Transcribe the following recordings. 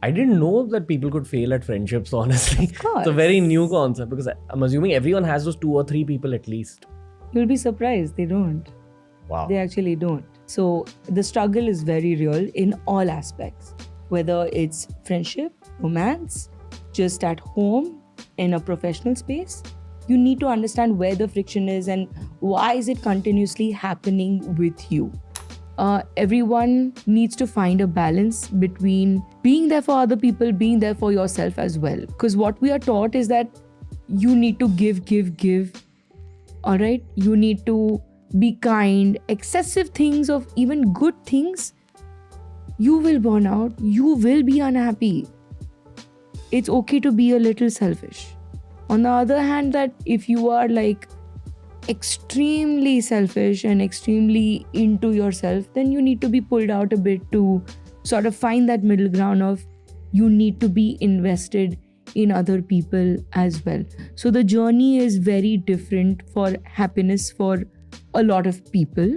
I didn't know that people could fail at friendships, honestly. Of course. It's a very new concept because I'm assuming everyone has those 2 or 3 people at least. You'll be surprised. They don't. Wow. They actually don't. So the struggle is very real in all aspects, whether it's friendship, romance, just at home, in a professional space. You need to understand where the friction is and why is it continuously happening with you. Everyone needs to find a balance between being there for other people, being there for yourself as well. Because what we are taught is that you need to give. All right? You need to be kind. Excessive things of even good things, you will burn out. You will be unhappy. It's okay to be a little selfish. On the other hand, that if you are like extremely selfish and extremely into yourself, then you need to be pulled out a bit to sort of find that middle ground of you need to be invested in other people as well. So the journey is very different for happiness for a lot of people.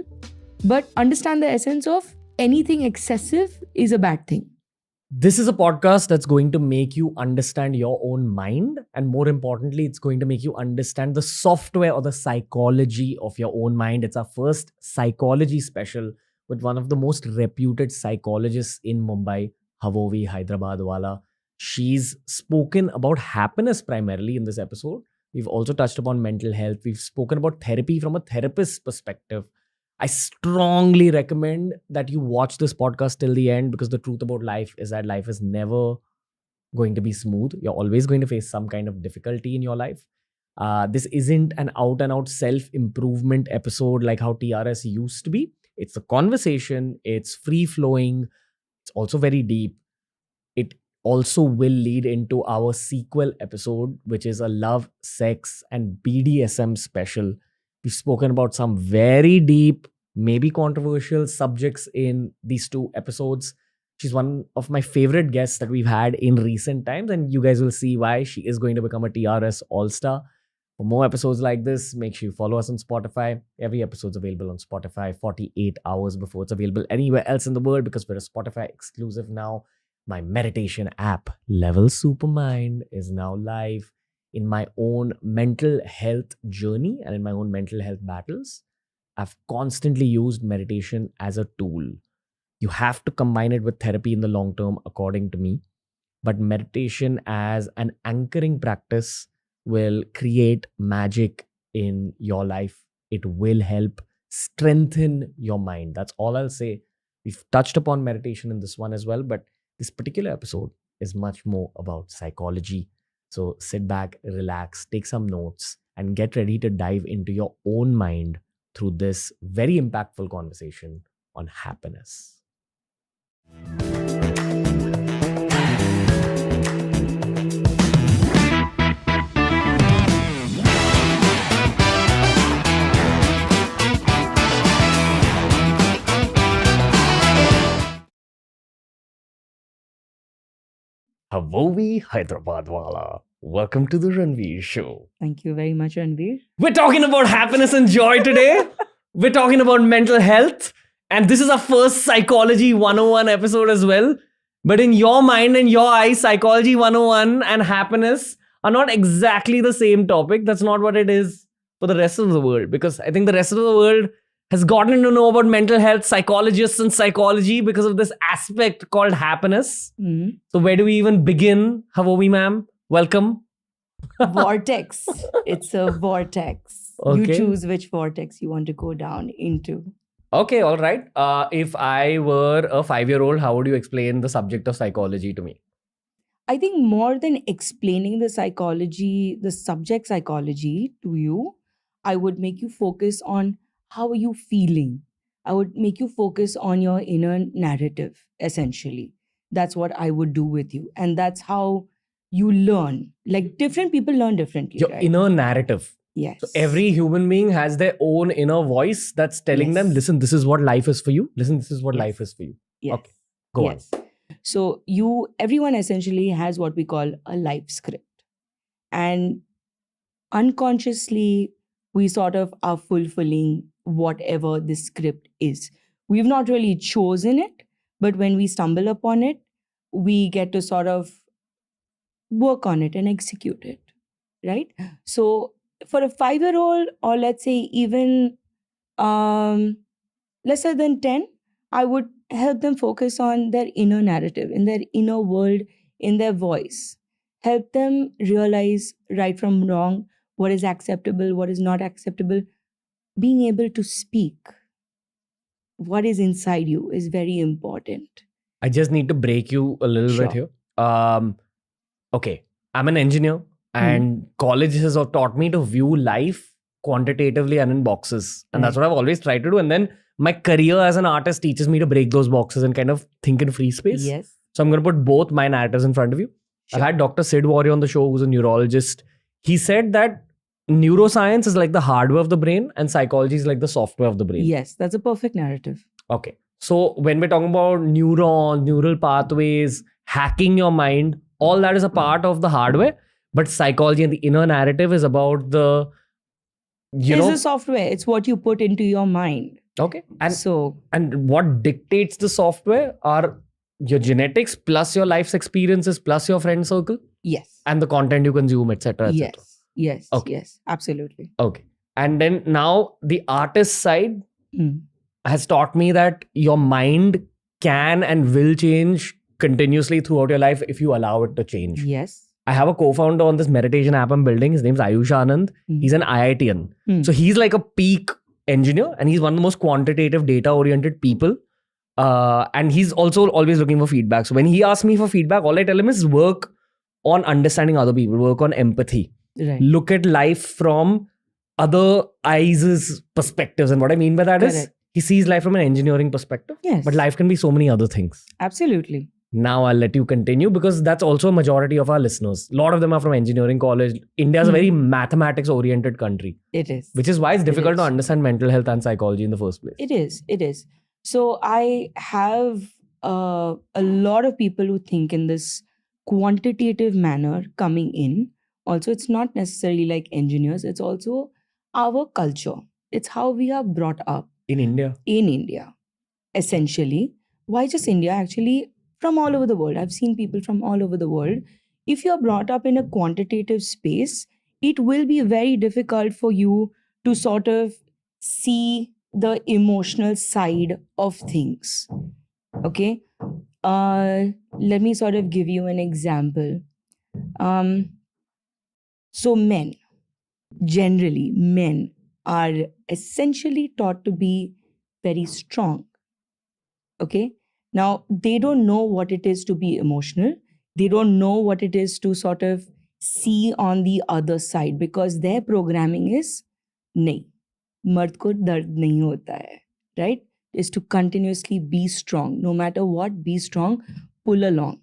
But understand the essence of anything excessive is a bad thing. This is a podcast that's going to make you understand your own mind. And more importantly, it's going to make you understand the software or the psychology of your own mind. It's our first psychology special with one of the most reputed psychologists in Mumbai, Havovi Hyderabadwalla. She's spoken about happiness primarily in this episode. We've also touched upon mental health. We've spoken about therapy from a therapist's perspective. I strongly recommend that you watch this podcast till the end because the truth about life is that life is never going to be smooth. You're always going to face some kind of difficulty in your life. This isn't an out-and-out self-improvement episode like how TRS used to be. It's a conversation. It's free-flowing. It's also very deep. It also will lead into our sequel episode, which is a love, sex, and BDSM special. We've spoken about some very deep, maybe controversial subjects in these 2 episodes. She's one of my favorite guests that we've had in recent times, and you guys will see why she is going to become a TRS All-Star. For more episodes like this, make sure you follow us on Spotify. Every episode's available on Spotify 48 hours before it's available anywhere else in the world because we're a Spotify exclusive now. My meditation app, Level Supermind, is now live. In my own mental health journey and in my own mental health battles, I've constantly used meditation as a tool. You have to combine it with therapy in the long term, according to me. But meditation as an anchoring practice will create magic in your life. It will help strengthen your mind. That's all I'll say. We've touched upon meditation in this one as well, but this particular episode is much more about psychology. So sit back, relax, take some notes, and get ready to dive into your own mind through this very impactful conversation on happiness. Havovi Hyderabadwalla. Welcome to the Ranveer show. Thank you very much, Ranveer. We're talking about happiness and joy today. We're talking about mental health. And this is our first Psychology 101 episode as well. But in your mind and your eyes, Psychology 101 and happiness are not exactly the same topic. That's not what it is for the rest of the world. Because I think the rest of the world has gotten to know about mental health, psychologists and psychology because of this aspect called happiness. Mm-hmm. So where do we even begin, Havovi Ma'am? Welcome. Vortex. It's a vortex. Okay. You choose which vortex you want to go down into. Okay, all right. If I were a 5-year-old, how would you explain the subject of psychology to me? I think more than explaining the psychology, the subject psychology to you, I would make you focus on how are you feeling. I would make you focus on your inner narrative, essentially. That's what I would do with you. And that's how you learn. Like different people learn differently. Your right? inner narrative. Yes. So every human being has their own inner voice that's telling them, listen, this is what life is for you. Listen, this is what life is for you. Yes. Okay, go on. So everyone essentially has what we call a life script. And unconsciously, we sort of are fulfilling whatever the script is. We've not really chosen it, but when we stumble upon it, we get to sort of work on it and execute it, right? So for a 5-year-old, or let's say even lesser than 10, I would help them focus on their inner narrative, in their inner world, in their voice. Help them realize right from wrong, what is acceptable, what is not acceptable. Being able to speak what is inside you is very important. I just need to break you a little bit here. Okay, I'm an engineer, and college has taught me to view life quantitatively and in boxes. And that's what I've always tried to do. And then my career as an artist teaches me to break those boxes and kind of think in free space. Yes. So I'm going to put both my narratives in front of you. Sure. I've had Dr. Sid Warrior on the show, who's a neurologist. He said that neuroscience is like the hardware of the brain and psychology is like the software of the brain. Yes, that's a perfect narrative. Okay. So when we're talking about neurons, neural pathways, hacking your mind, all that is a part of the hardware. But psychology and the inner narrative is about the, It's the software. It's what you put into your mind. Okay. And and what dictates the software are your genetics plus your life's experiences plus your friend circle. Yes. And the content you consume, etc. Yes. Okay. Yes. Absolutely. Okay. And then now the artist side has taught me that your mind can and will change continuously throughout your life if you allow it to change. Yes. I have a co-founder on this meditation app I'm building. His name's Ayush Anand. He's an IITian. So he's like a peak engineer and he's one of the most quantitative, data-oriented people. And he's also always looking for feedback. So when he asks me for feedback, all I tell him is work on understanding other people, work on empathy. Right. Look at life from other eyes' perspectives. And what I mean by that is he sees life from an engineering perspective. Yes. But life can be so many other things. Absolutely. Now I'll let you continue because that's also a majority of our listeners. A lot of them are from engineering college. India is a very mathematics-oriented country. It is. Which is why it's difficult to understand mental health and psychology in the first place. It is. So I have a lot of people who think in this quantitative manner coming in. Also, it's not necessarily like engineers. It's also our culture. It's how we are brought up. In India? In India. Essentially. Why just India? Actually, from all over the world. I've seen people from all over the world. If you're brought up in a quantitative space, it will be very difficult for you to sort of see the emotional side of things. Okay? Let me sort of give you an example. So men are essentially taught to be very strong. Okay? Now, they don't know what it is to be emotional. They don't know what it is to sort of see on the other side because their programming is, nahi, mard ko dard nahi hota hai, right? Is to continuously be strong. No matter what, be strong, pull along.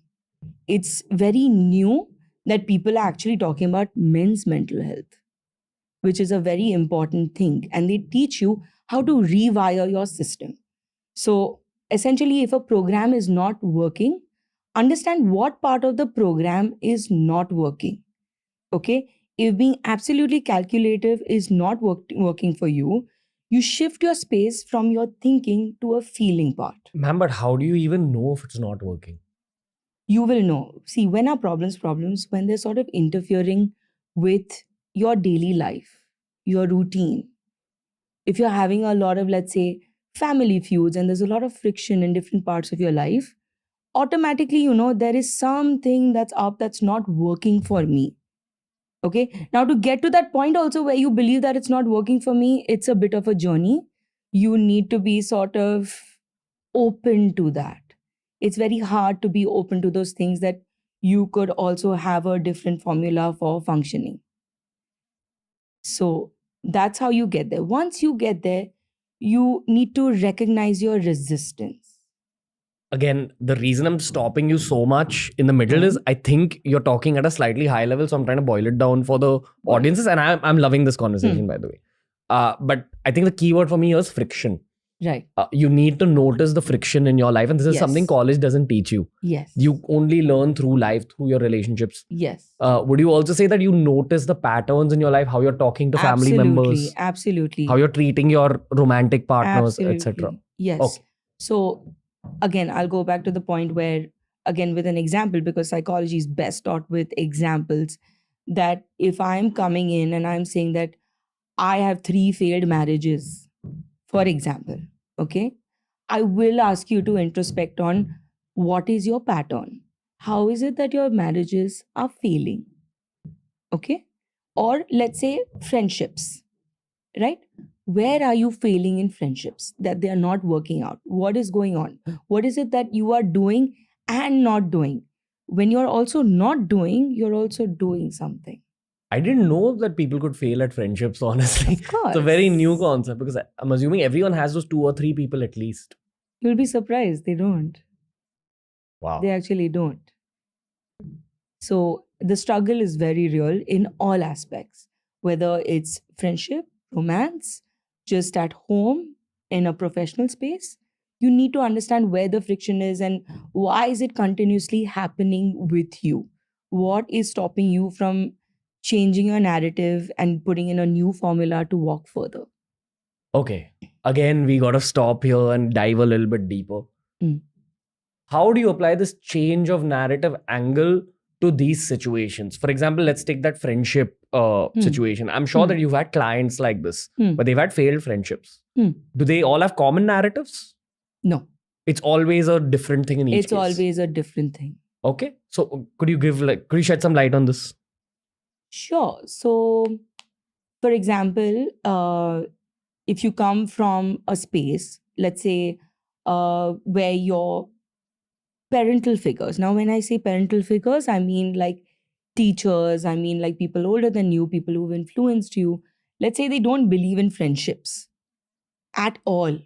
It's very new that people are actually talking about men's mental health, which is a very important thing. And they teach you how to rewire your system. So, essentially, if a program is not working, understand what part of the program is not working. Okay? If being absolutely calculative is not working for you, you shift your space from your thinking to a feeling part. Ma'am, but how do you even know if it's not working? You will know. See, when are problems, when they're sort of interfering with your daily life, your routine. If you're having a lot of, let's say, family feuds and there's a lot of friction in different parts of your life, automatically, there is something that's up that's not working for me. Okay. Now, to get to that point also where you believe that it's not working for me, it's a bit of a journey. You need to be sort of open to that. It's very hard to be open to those things that you could also have a different formula for functioning. So that's how you get there. Once you get there, you need to recognize your resistance. Again, the reason I'm stopping you so much in the middle is I think you're talking at a slightly high level. So I'm trying to boil it down for the audiences. And I'm loving this conversation, by the way. But I think the key word for me is friction. Right. You need to notice the friction in your life. And this is something college doesn't teach you. Yes. You only learn through life, through your relationships. Yes. Would you also say that you notice the patterns in your life, how you're talking to family members? Absolutely. How you're treating your romantic partners, etc. Yes. Okay. So again, I'll go back to the point where again with an example, because psychology is best taught with examples, that if I'm coming in and I'm saying that I have 3 failed marriages, for example, okay, I will ask you to introspect on what is your pattern. How is it that your marriages are failing? Okay. Or let's say friendships, right? Where are you failing in friendships that they are not working out? What is going on? What is it that you are doing and not doing? When you're also not doing, you're also doing something. I didn't know that people could fail at friendships, honestly. Of course. It's a very new concept because I'm assuming everyone has those 2 or 3 people at least. You'll be surprised. They don't. Wow. They actually don't. So the struggle is very real in all aspects, whether it's friendship, romance, just at home, in a professional space. You need to understand where the friction is and why is it continuously happening with you. What is stopping you from changing your narrative and putting in a new formula to walk further? Okay. Again, we got to stop here and dive a little bit deeper. Mm. How do you apply this change of narrative angle to these situations? For example, let's take that friendship situation. I'm sure that you've had clients like this, but they've had failed friendships. Do they all have common narratives? No. It's always a different thing in each It's case. always a different thing. Okay. So could you shed some light on this? Sure. So, for example, if you come from a space, let's say, where your parental figures, now when I say parental figures, I mean like teachers, I mean like people older than you, people who've influenced you. Let's say they don't believe in friendships at all.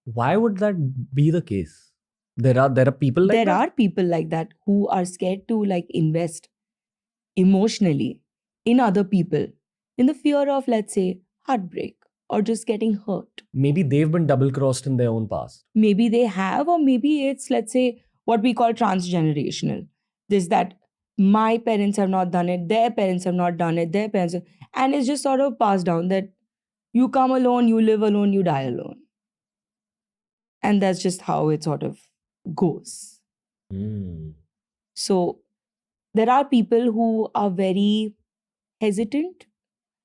Why would that be the case? There are people like that? There are people like that who are scared to like invest emotionally in other people in the fear of, let's say, heartbreak or just getting hurt. Maybe they've been double-crossed in their own past. Maybe they have, or maybe it's, let's say, what we call transgenerational. This that my parents have not done it, their parents have not done it, their parents, and it's just sort of passed down that you come alone, you live alone, you die alone. And that's just how it sort of goes. So there are people who are very hesitant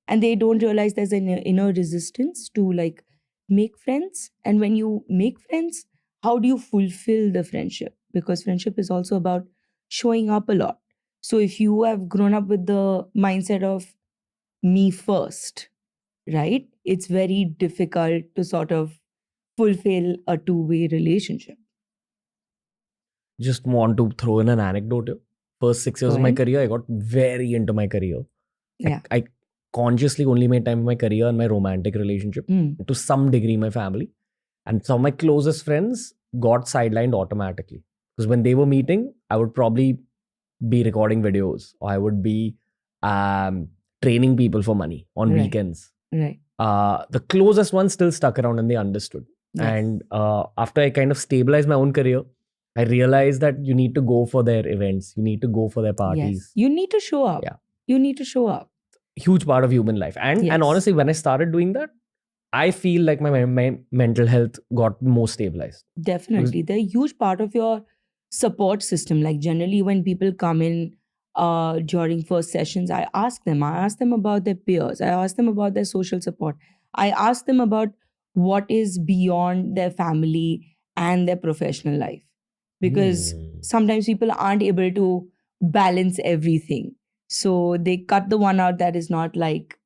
and they don't realize there's an inner resistance to like make friends. And when you make friends, how do you fulfill the friendship? Because friendship is also about showing up a lot. So if you have grown up with the mindset of me first, right? It's very difficult to sort of fulfill a two-way relationship. Just want to throw in an anecdote here. First 6 years of my career, I got very into my career. Yeah. I consciously only made time for my career and my romantic relationship. To some degree, my family. And some of my closest friends got sidelined automatically. Because when they were meeting, I would probably be recording videos or I would be training people for money on weekends. Right. The closest ones still stuck around and they understood. Yes. And after I kind of stabilized my own career, I realized that you need to go for their events. You need to go for their parties. Yes. You need to show up. Yeah. You need to show up. Huge part of human life. And honestly, when I started doing that, I feel like my mental health got more stabilized. Definitely. They're a huge part of your support system. Like generally when people come in during first sessions, I ask them about their peers. I ask them about their social support. I ask them about what is beyond their family and their professional life. Because sometimes people aren't able to balance everything. So they cut the one out that is not like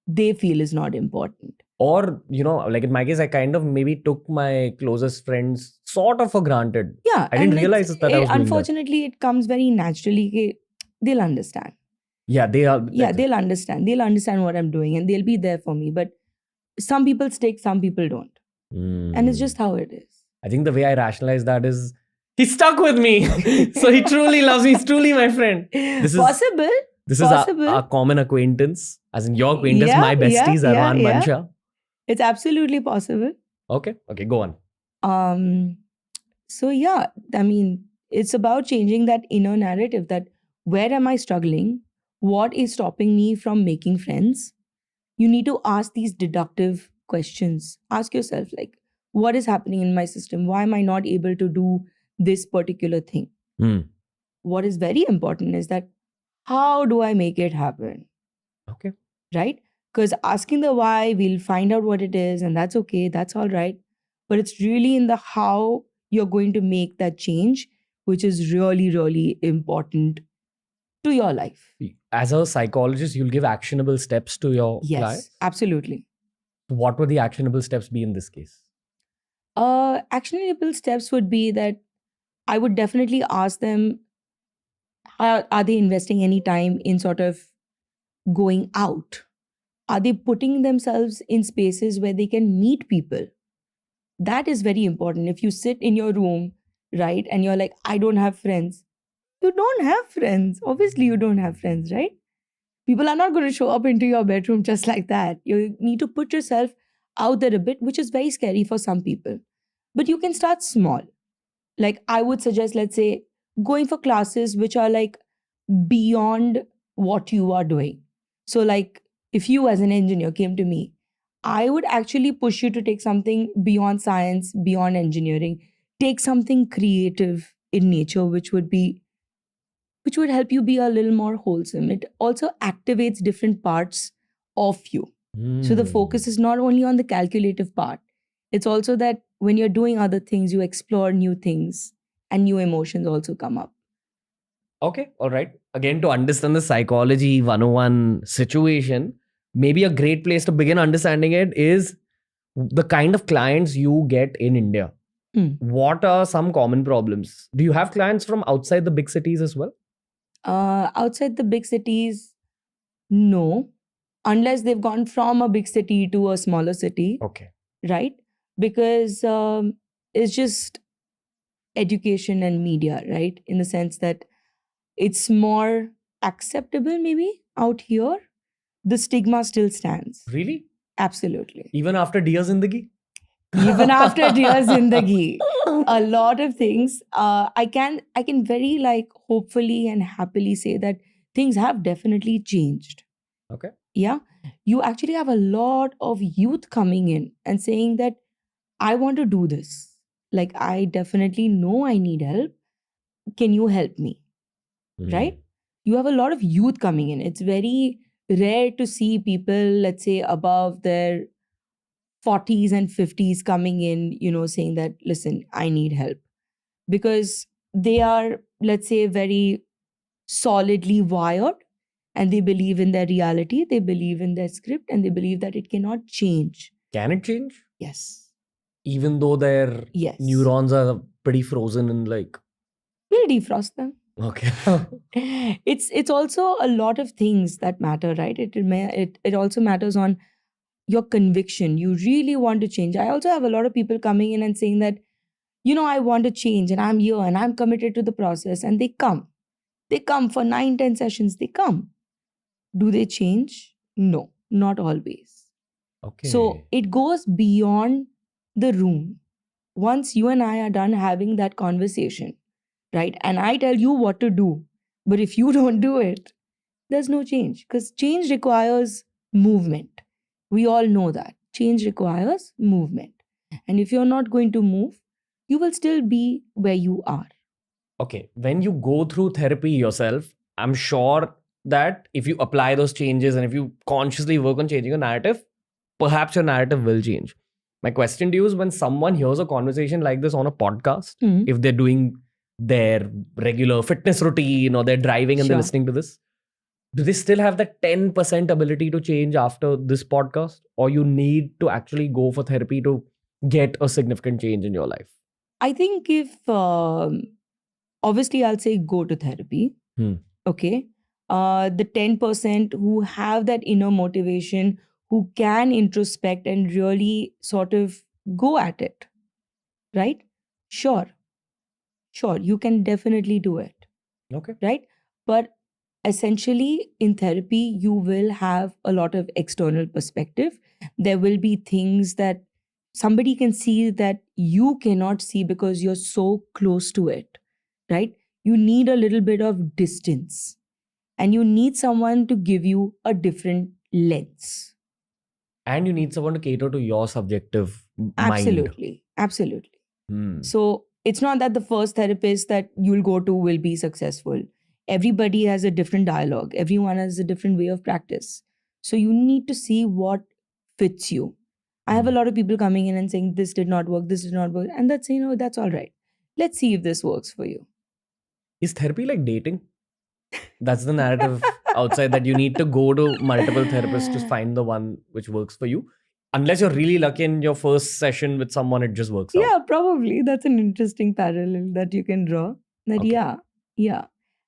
they feel is not important. Or, like in my case, I kind of maybe took my closest friends sort of for granted. Yeah. I didn't realize that I was doing unfortunately, it comes very naturally. They'll understand. Yeah, they are. Yeah, they'll understand. They'll understand what I'm doing and they'll be there for me. But some people stick, some people don't. And it's just how it is. I think the way I rationalize that is, he stuck with me. So he truly loves me. He's truly my friend. This is our common acquaintance. As in your acquaintance, my besties, Arwan Bansha. It's absolutely possible. Okay, go on. So yeah, I mean, it's about changing that inner narrative that where am I struggling? What is stopping me from making friends? You need to ask these deductive questions. Ask yourself like, what is happening in my system? Why am I not able to do this particular thing? Hmm. What is very important is that how do I make it happen? Okay. Right? Because asking the why, we'll find out what it is, and that's okay, that's all right. But it's really in the how you're going to make that change, which is really, really important to your life. As a psychologist, you'll give actionable steps to your Yes, clients. absolutely. What would the actionable steps be in this case? Actionable steps would be that I would definitely ask them, are they investing any time in sort of going out? Are they putting themselves in spaces where they can meet people? That is very important. If you sit in your room, right, and you're like, I don't have friends, you don't have friends. Obviously, you don't have friends, right? People are not going to show up into your bedroom just like that. You need to put yourself out there a bit, which is very scary for some people. But you can start small. Like, I would suggest, let's say, going for classes which are like beyond what you are doing. So, like, if you as an engineer came to me, I would actually push you to take something beyond science, beyond engineering, take something creative in nature, which would help you be a little more wholesome. It also activates different parts of you. So the focus is not only on the calculative part, it's also that when you're doing other things, you explore new things and new emotions also come up. Okay, all right. Again, to understand the psychology 101 situation, maybe a great place to begin understanding it is the kind of clients you get in India. Hmm. What are some common problems? Do you have clients from outside the big cities as well? Outside the big cities, no, unless they've gone from a big city to a smaller city, Okay. right? Because it's just education and media, right? In the sense that it's more acceptable, maybe out here. The stigma still stands. Really? Absolutely. Even after Dear Zindagi? Even after Dear Zindagi, a lot of things. I can very like hopefully and happily say that things have definitely changed. Okay. Yeah, you actually have a lot of youth coming in and saying that I want to do this. Like, I definitely know I need help. Can you help me? Right? You have a lot of youth coming in. It's very rare to see people, let's say, above their 40s and 50s coming in, saying that, listen, I need help. Because they are, let's say, very solidly wired and they believe in their reality, they believe in their script, and they believe that it cannot change. Can it change? Yes. Even though their Yes. neurons are pretty frozen and like. We'll defrost them. Okay. It's also a lot of things that matter, right? It also matters on your conviction. You really want to change. I also have a lot of people coming in and saying that, I want to change and I'm here and I'm committed to the process, and they come. They come for 9-10 sessions. They come. Do they change? No, not always. Okay. So it goes beyond the room. Once you and I are done having that conversation, right? And I tell you what to do, but if you don't do it, there's no change, because change requires movement. We all know that. Change requires movement. And if you're not going to move, you will still be where you are. Okay. When you go through therapy yourself, I'm sure that if you apply those changes and if you consciously work on changing your narrative, perhaps your narrative will change. My question to you is, when someone hears a conversation like this on a podcast, Mhm. if they're doing their regular fitness routine or they're driving and they're Sure. listening to this, do they still have that 10% ability to change after this podcast? Or you need to actually go for therapy to get a significant change in your life? I think if, obviously, I'll say go to therapy. Okay. The 10% who have that inner motivation, who can introspect and really sort of go at it, right? Sure, you can definitely do it, Okay. right? But essentially, in therapy, you will have a lot of external perspective. There will be things that somebody can see that you cannot see because you're so close to it, right? You need a little bit of distance and you need someone to give you a different lens. And you need someone to cater to your subjective mind. Absolutely. Hmm. So it's not that the first therapist that you'll go to will be successful. Everybody has a different dialogue. Everyone has a different way of practice. So you need to see what fits you. I have a lot of people coming in and saying, this did not work, this did not work. And that's, that's all right. Let's see if this works for you. Is therapy like dating? That's the narrative outside, that you need to go to multiple therapists to find the one which works for you. Unless you're really lucky in your first session with someone, it just works out. Yeah, probably. That's an interesting parallel that you can draw. That, Okay. yeah.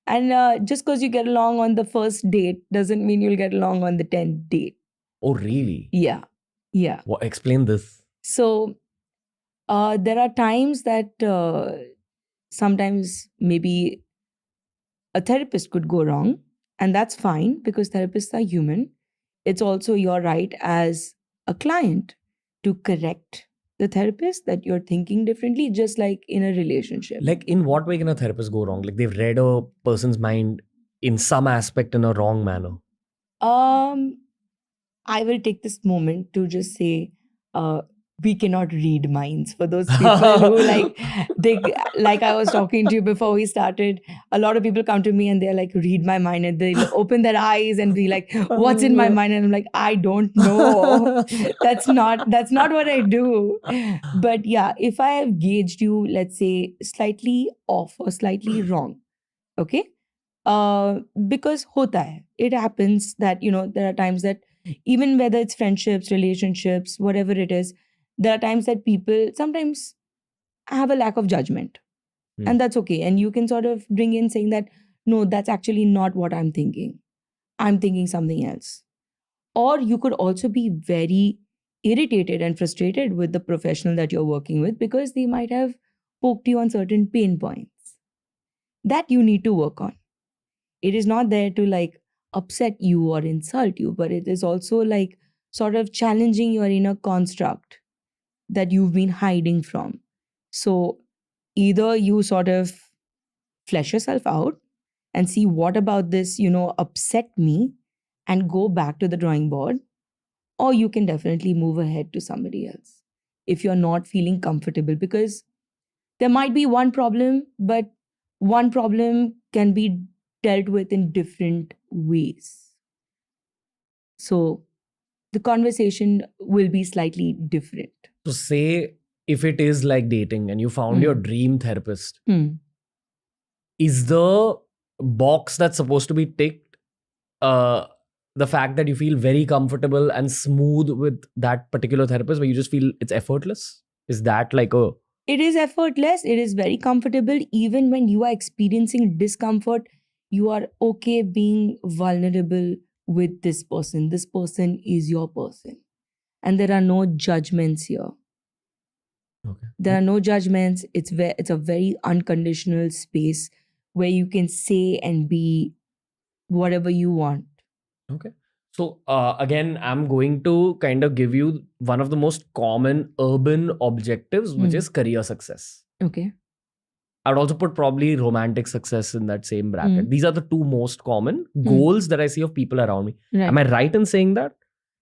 And just because you get along on the first date doesn't mean you'll get along on the 10th date. Oh, really? Yeah. Explain this. So there are times that sometimes maybe a therapist could go wrong, and that's fine because therapists are human. It's also your right as a client to correct the therapist that you're thinking differently, just like in a relationship. Like, in what way can a therapist go wrong? Like, they've read a person's mind in some aspect in a wrong manner. I will take this moment to just say, we cannot read minds. For those people who like I was talking to you before we started, a lot of people come to me and they're like, read my mind, and they open their eyes and be like, what's in my mind? And I'm like, I don't know. That's not what I do. But yeah, if I have gauged you, let's say, slightly off or slightly wrong, okay? Because hota hai. It happens that, there are times that even whether it's friendships, relationships, whatever it is, there are times that people sometimes have a lack of judgment. And that's okay. And you can sort of bring in saying that, no, that's actually not what I'm thinking. I'm thinking something else. Or you could also be very irritated and frustrated with the professional that you're working with because they might have poked you on certain pain points that you need to work on. It is not there to like upset you or insult you, but it is also like sort of challenging your inner construct that you've been hiding from. So either you sort of flesh yourself out and see what about this, upset me, and go back to the drawing board, or you can definitely move ahead to somebody else if you're not feeling comfortable, because there might be one problem, but one problem can be dealt with in different ways. So the conversation will be slightly different. So, say if it is like dating and you found your dream therapist, is the box that's supposed to be ticked the fact that you feel very comfortable and smooth with that particular therapist, where you just feel it's effortless? Is that like a... It is effortless. It is very comfortable. Even when you are experiencing discomfort, you are okay being vulnerable with this person. This person is your person. And there are no judgments here. Okay. There are no judgments. It's a very unconditional space where you can say and be whatever you want. Okay. So again, I'm going to kind of give you one of the most common urban objectives, which is career success. Okay. I'd also put probably romantic success in that same bracket. These are the two most common goals that I see of people around me. Right. Am I right in saying that?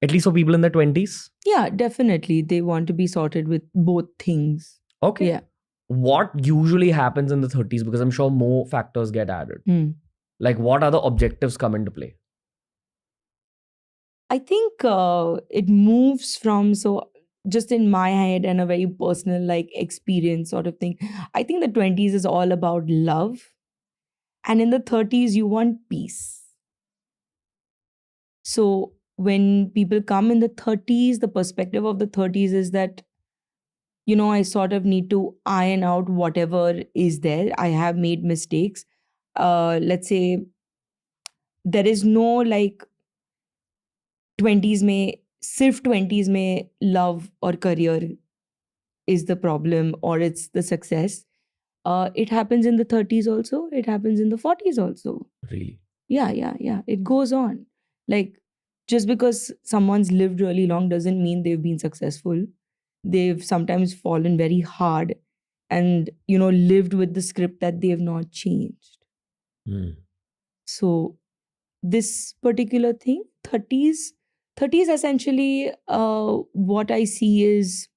At least for people in their 20s? Yeah, definitely. They want to be sorted with both things. Okay. Yeah. What usually happens in the 30s? Because I'm sure more factors get added. Like, what other objectives come into play? I think it moves from, so just in my head and a very personal like experience sort of thing, I think the 20s is all about love. And in the 30s, you want peace. So when people come in the 30s, the perspective of the 30s is that, I sort of need to iron out whatever is there. I have made mistakes. Let's say there is no like 20s में सिर्फ 20s में love or career is the problem or it's the success. It happens in the 30s also. It happens in the 40s also. Really? Yeah. It goes on. Like, just because someone's lived really long doesn't mean they've been successful. They've sometimes fallen very hard and, lived with the script that they've not changed. So this particular thing, 30s essentially, what I see is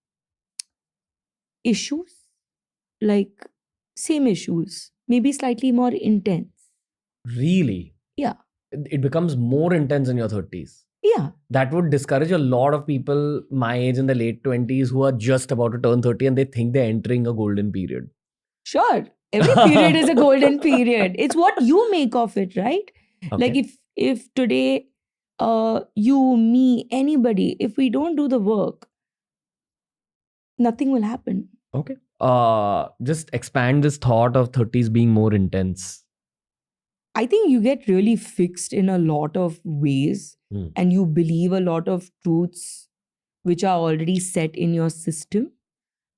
issues. like same issues, maybe slightly more intense. Really? Yeah. It becomes more intense in your 30s. Yeah. That would discourage a lot of people my age in the late 20s who are just about to turn 30 and they think they're entering a golden period. Sure. Every period is a golden period. It's what you make of it, right? Like Okay. if today you, me, anybody, if we don't do the work, nothing will happen. Okay. Just expand this thought of 30s being more intense. I think you get really fixed in a lot of ways and you believe a lot of truths which are already set in your system.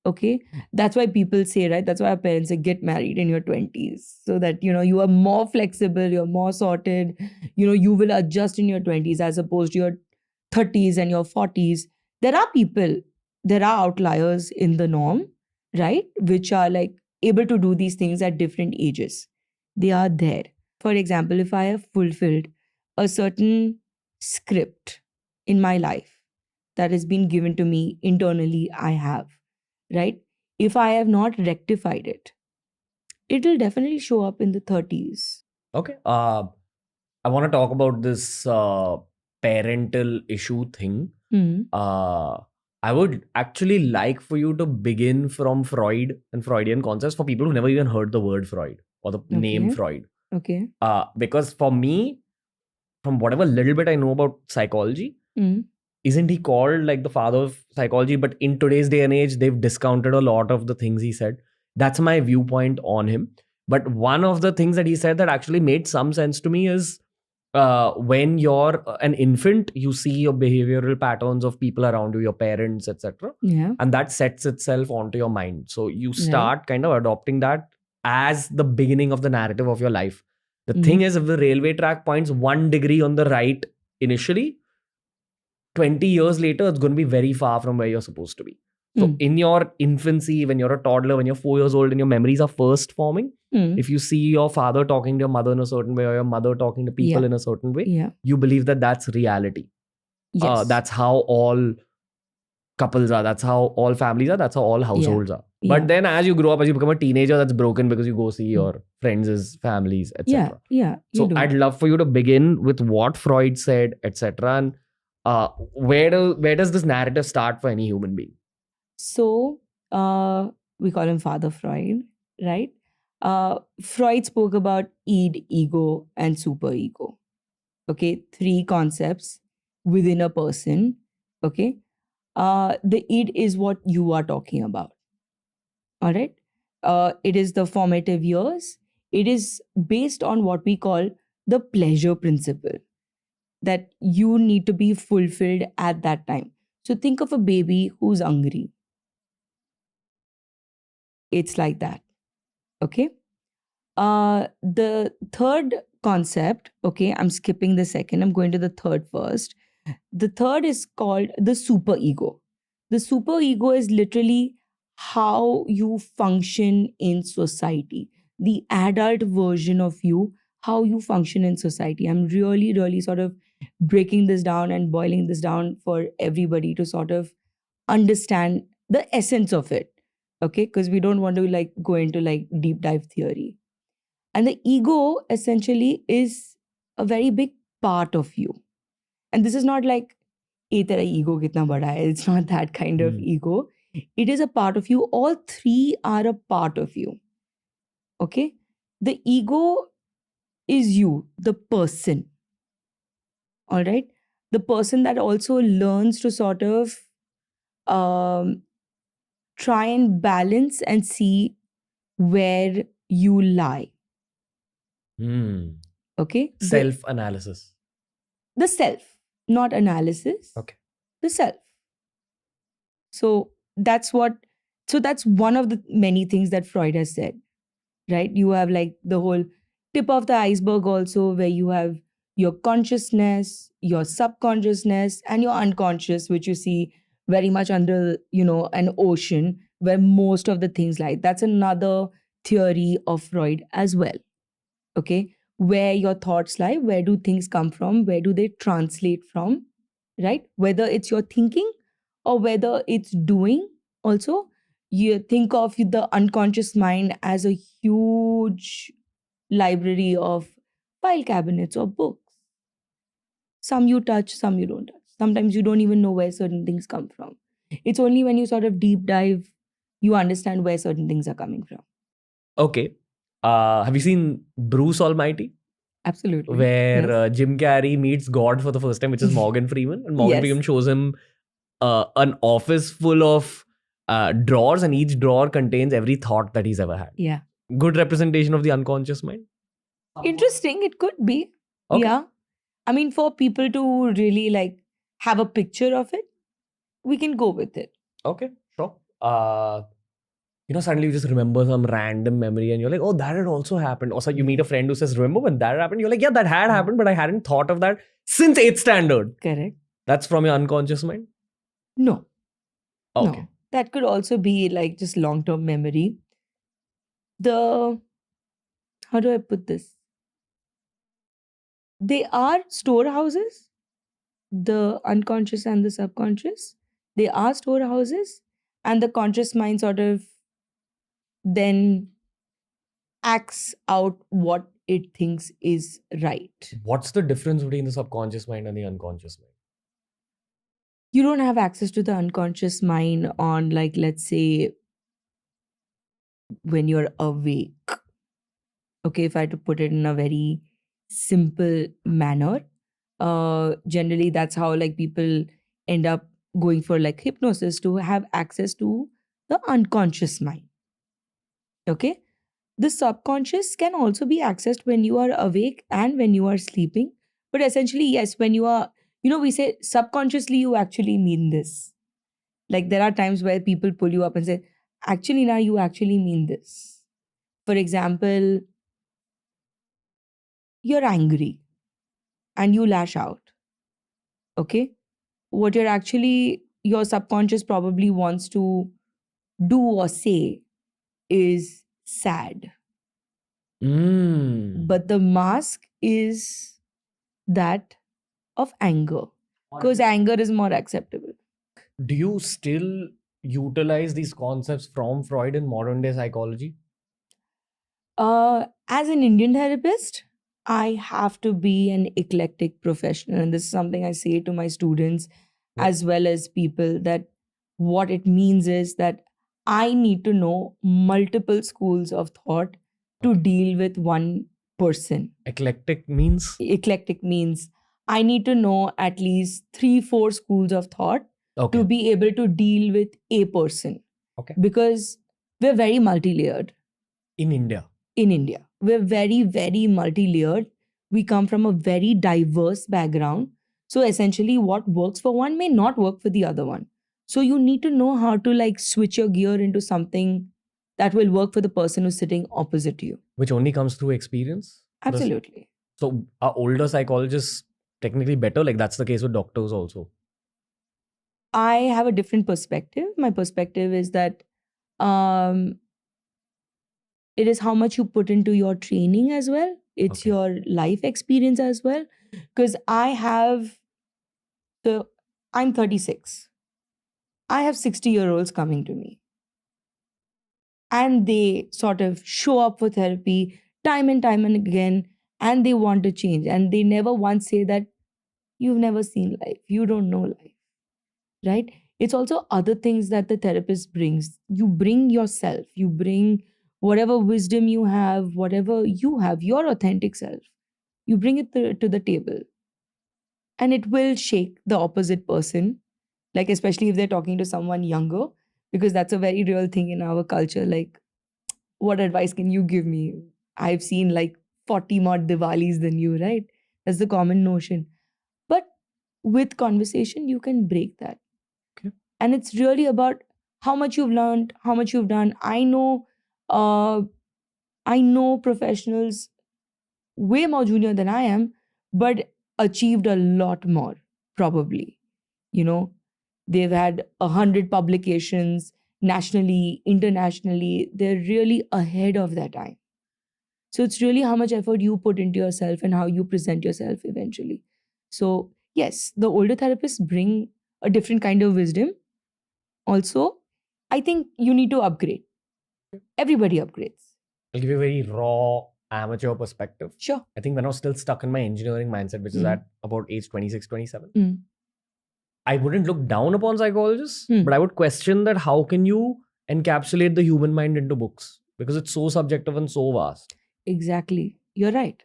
Okay. That's why people say, right? That's why our parents say get married in your 20s so that, you are more flexible, you're more sorted, you will adjust in your 20s as opposed to your 30s and your 40s. There are people, there are outliers in the norm, right? Which are like able to do these things at different ages. They are there. For example, if I have fulfilled a certain script in my life that has been given to me internally, I have, right? If I have not rectified it, it will definitely show up in the 30s. Okay. I want to talk about this parental issue thing. I would actually like for you to begin from Freud and Freudian concepts for people who never even heard the word Freud or the name Freud. Okay. Because for me, from whatever little bit I know about psychology, isn't he called like the father of psychology? But in today's day and age, they've discounted a lot of the things he said. That's my viewpoint on him. But one of the things that he said that actually made some sense to me is when you're an infant, you see your behavioral patterns of people around you, your parents, etc. Yeah. And that sets itself onto your mind. So you start kind of adopting that as the beginning of the narrative of your life. The thing is, if the railway track points 1 degree on the right initially, 20 years later, it's going to be very far from where you're supposed to be. So in your infancy, when you're a toddler, when you're 4 years old and your memories are first forming, if you see your father talking to your mother in a certain way or your mother talking to people in a certain way, you believe that that's reality. Yes. That's how all couples are. That's how all families are. That's how all households are. But then as you grow up, as you become a teenager, that's broken because you go see your friends' families, etc. So I'd love for you to begin with what Freud said, etc. And where does this narrative start for any human being? So we call him Father Freud, right? Freud spoke about id, ego, and superego. Okay, 3 concepts within a person. Okay, the id is what you are talking about. All right, it is the formative years. It is based on what we call the pleasure principle, that you need to be fulfilled at that time. So think of a baby who's hungry. It's like that. Okay. The third concept, okay, I'm skipping the second, I'm going to the third first. The third is called the superego. The superego is literally how you function in society, the adult version of you, how you function in society. I'm really, really sort of breaking this down and boiling this down for everybody to sort of understand the essence of it. Okay, because we don't want to like go into like deep dive theory. And the ego essentially is a very big part of you. And this is not like, "Hey, tera ego kitna bada hai." It's not that kind of ego. It is a part of you. All 3 are a part of you. Okay? The ego is you, the person. All right? The person that also learns to sort of try and balance and see where you lie. Okay? Self-analysis. The self, not analysis. Okay. The self. So that's one of the many things that Freud has said, right? You have like the whole tip of the iceberg also, where you have your consciousness, your subconsciousness, and your unconscious, which you see very much under, an ocean where most of the things lie. That's another theory of Freud as well. Okay. Where your thoughts lie, where do things come from, where do they translate from, right? Whether it's your thinking or whether it's doing also, You think of the unconscious mind as a huge library of file cabinets or books. Some you touch, some you don't touch. Sometimes you don't even know where certain things come from. It's only when you sort of deep dive, you understand where certain things are coming from. Okay. Have you seen Bruce Almighty? Absolutely. Where Yes. Jim Carrey meets God for the first time, which is Morgan Freeman. And Morgan Yes. Freeman shows him an office full of drawers, and each drawer contains every thought that he's ever had. Yeah. Good representation of the unconscious mind. Interesting. It could be. Okay. Yeah. I mean, for people to really like have a picture of it, we can go with it. Okay, sure. Suddenly you just remember some random memory and you're like, oh, that had also happened. Or so you meet a friend who says, remember when that happened? You're like, yeah, that had happened, but I hadn't thought of that since 8th standard. Correct. That's from your unconscious mind? No. Okay. No. That could also be like just long-term memory. How do I put this? They are storehouses, the unconscious and the subconscious. They are storehouses, and the conscious mind sort of then acts out what it thinks is right. What's the difference between the subconscious mind and the unconscious mind? You don't have access to the unconscious mind on, like, let's say, when you're awake. Okay, if I had to put it in a very simple manner, generally that's how like people end up going for like hypnosis, to have access to the unconscious mind. Okay, the subconscious can also be accessed when you are awake and when you are sleeping, but essentially, yes, when you are, we say subconsciously you actually mean this. Like, there are times where people pull you up and say, actually now you actually mean this. For example, you're angry and you lash out. Okay, what your subconscious probably wants to do or say is sad, but the mask is that of anger, because anger is more acceptable. Do you still utilize these concepts from Freud in modern day psychology? As an Indian therapist, I have to be an eclectic professional, and this is something I say to my students as well as people, that what it means is that I need to know multiple schools of thought to deal with one person. Eclectic means? Eclectic means I need to know at least 3-4 schools of thought to be able to deal with a person. Okay. Because we're very multi-layered. In India. We're very, very multi-layered. We come from a very diverse background. So essentially what works for one may not work for the other one. So you need to know how to like switch your gear into something that will work for the person who's sitting opposite you. Which only comes through experience? Absolutely. So are older psychologists technically better? Like that's the case with doctors also? I have a different perspective. My perspective is that it is how much you put into your training as well. It's your life experience as well. Because I'm 36. I have 60-year-olds coming to me. And they sort of show up for therapy time and time and again, and they want to change. And they never once say that you've never seen life, you don't know life, right? It's also other things that the therapist brings. You bring yourself, you bring whatever wisdom you have, whatever you have, your authentic self. You bring it to the table. And it will shake the opposite person, like especially if they're talking to someone younger, because that's a very real thing in our culture. Like, what advice can you give me? I've seen like 40 more Diwalis than you, right? That's the common notion. But with conversation, you can break that. Okay. And it's really about how much you've learned, how much you've done. I know professionals way more junior than I am, but achieved a lot more, probably. They've had 100 publications nationally, internationally. They're really ahead of their time. So it's really how much effort you put into yourself and how you present yourself eventually. So yes, the older therapists bring a different kind of wisdom. Also, I think you need to upgrade. Everybody upgrades. I'll give you a very raw amateur perspective. Sure. I think when I was still stuck in my engineering mindset, which is at about age 26, 27, I wouldn't look down upon psychologists, but I would question that how can you encapsulate the human mind into books? Because it's so subjective and so vast. Exactly. You're right.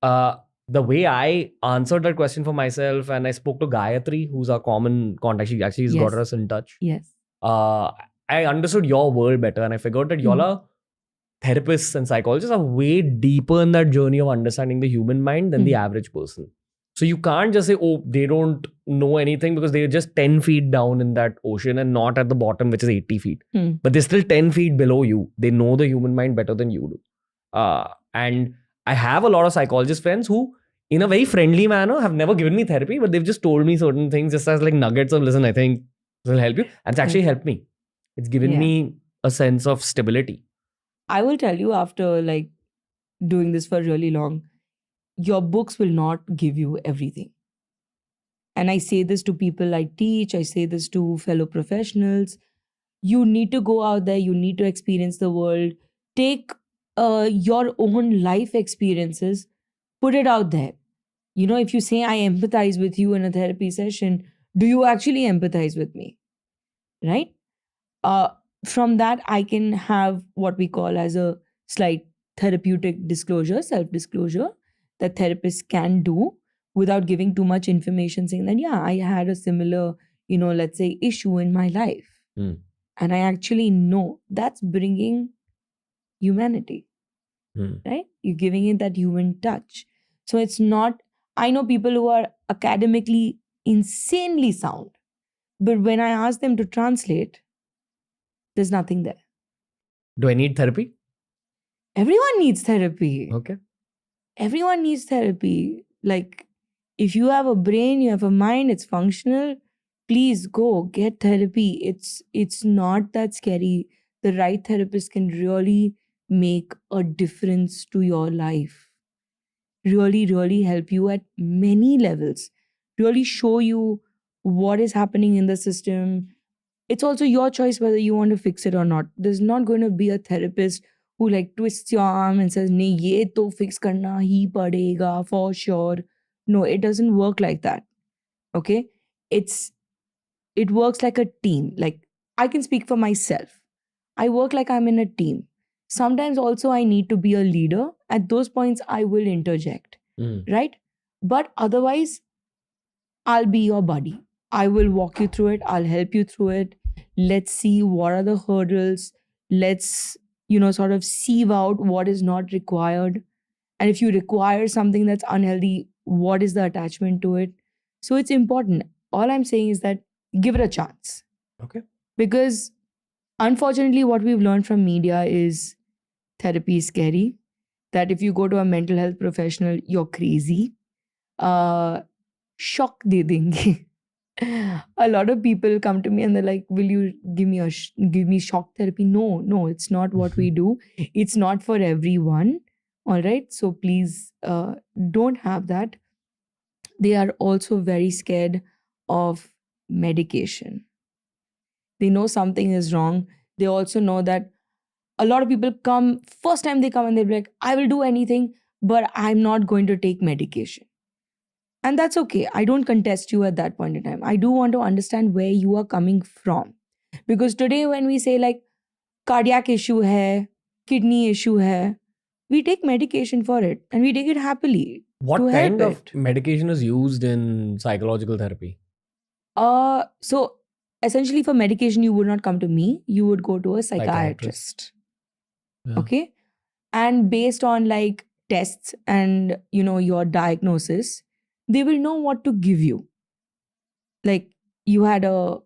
The way I answered that question for myself, and I spoke to Gayatri, who's our common contact, she actually has got us in touch. Yes. I understood your world better, and I figured that y'all are therapists and psychologists are way deeper in that journey of understanding the human mind than the average person. So you can't just say, oh, they don't know anything because they're just 10 feet down in that ocean and not at the bottom, which is 80 feet. But they're still 10 feet below you. They know the human mind better than you do. And I have a lot of psychologist friends who, in a very friendly manner, have never given me therapy, but they've just told me certain things just as like nuggets of, listen, I think this will help you. And it's actually helped me. It's given me a sense of stability. I will tell you, after like doing this for really long, your books will not give you everything. And I say this to people I teach, I say this to fellow professionals. You need to go out there, you need to experience the world. Take your own life experiences, put it out there. You know, if you say, I empathize with you in a therapy session, do you actually empathize with me? Right? From that, I can have what we call as a slight therapeutic disclosure, self-disclosure, that therapists can do without giving too much information, saying that, yeah, I had a similar, let's say, issue in my life. And I actually know that's bringing humanity, right? You're giving it that human touch. So it's not, I know people who are academically insanely sound, but when I ask them to translate, there's nothing there. Do I need therapy? Everyone needs therapy. Okay. Everyone needs therapy. Like, if you have a brain, you have a mind, it's functional, please go get therapy. It's not that scary. The right therapist can really make a difference to your life. Really, really help you at many levels. Really show you what is happening in the system. It's also your choice whether you want to fix it or not. There's not going to be a therapist who like twists your arm and says, "Nee, ye to fix karna hi padega for sure." No, it doesn't work like that. Okay? It works like a team. Like, I can speak for myself. I work like I'm in a team. Sometimes also I need to be a leader. At those points, I will interject. Right? But otherwise, I'll be your buddy. I will walk you through it. I'll help you through it. Let's see what are the hurdles. Let's, sort of sieve out what is not required. And if you require something that's unhealthy, what is the attachment to it? So it's important. All I'm saying is that give it a chance. Okay. Because unfortunately, what we've learned from media is therapy is scary. That if you go to a mental health professional, you're crazy. Shock de denge. A lot of people come to me and they're like, will you give me shock therapy? No, it's not what we do. It's not for everyone. All right. So please don't have that. They are also very scared of medication. They know something is wrong. They also know that a lot of people come, first time they come and they're like, I will do anything, but I'm not going to take medication. And that's okay. I don't contest you at that point in time. I do want to understand where you are coming from. Because today when we say like cardiac issue hai, kidney issue hai, we take medication for it and we take it happily. What kind of medication is used in psychological therapy? So essentially for medication, you would not come to me. You would go to a psychiatrist. Yeah. Okay. And based on like tests and, your diagnosis, they will know what to give you. Like, you had a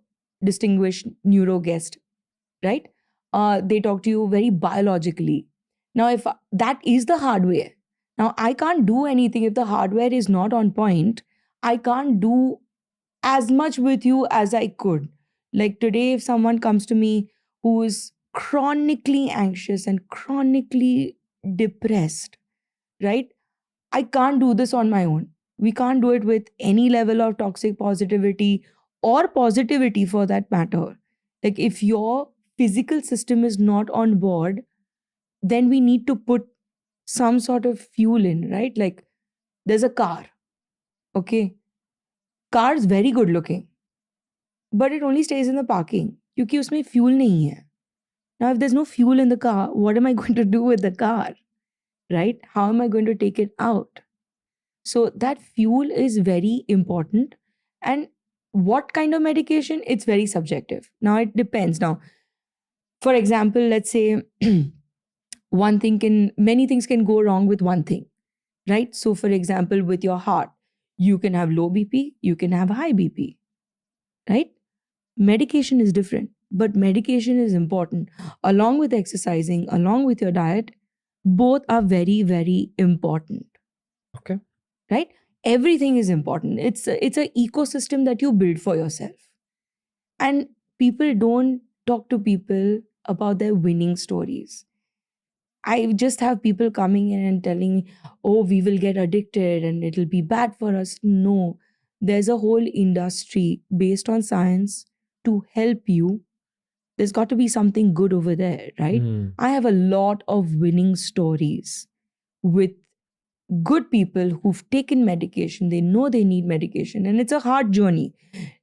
distinguished neuro guest, right? They talk to you very biologically. Now, if that is the hardware, now I can't do anything if the hardware is not on point. I can't do as much with you as I could. Like today, if someone comes to me who is chronically anxious and chronically depressed, right? I can't do this on my own. We can't do it with any level of toxic positivity or positivity for that matter. Like if your physical system is not on board, then we need to put some sort of fuel in, right? Like there's a car, okay? Car is very good looking, but it only stays in the parking क्योंकि उसमें fuel नहीं है. Now, if there's no fuel in the car, what am I going to do with the car, right? How am I going to take it out? So that fuel is very important. And what kind of medication? It's very subjective. Now, it depends. Now, for example, let's say many things can go wrong with one thing, right? So, for example, with your heart, you can have low BP, you can have high BP, right? Medication is different, but medication is important. Along with exercising, along with your diet, both are very, very important. Okay. Right? Everything is important. It's a ecosystem that you build for yourself. And people don't talk to people about their winning stories. I just have people coming in and telling me, oh, we will get addicted and it'll be bad for us. No, there's a whole industry based on science to help you. There's got to be something good over there, right? I have a lot of winning stories with good people who've taken medication. They know they need medication, and it's a hard journey.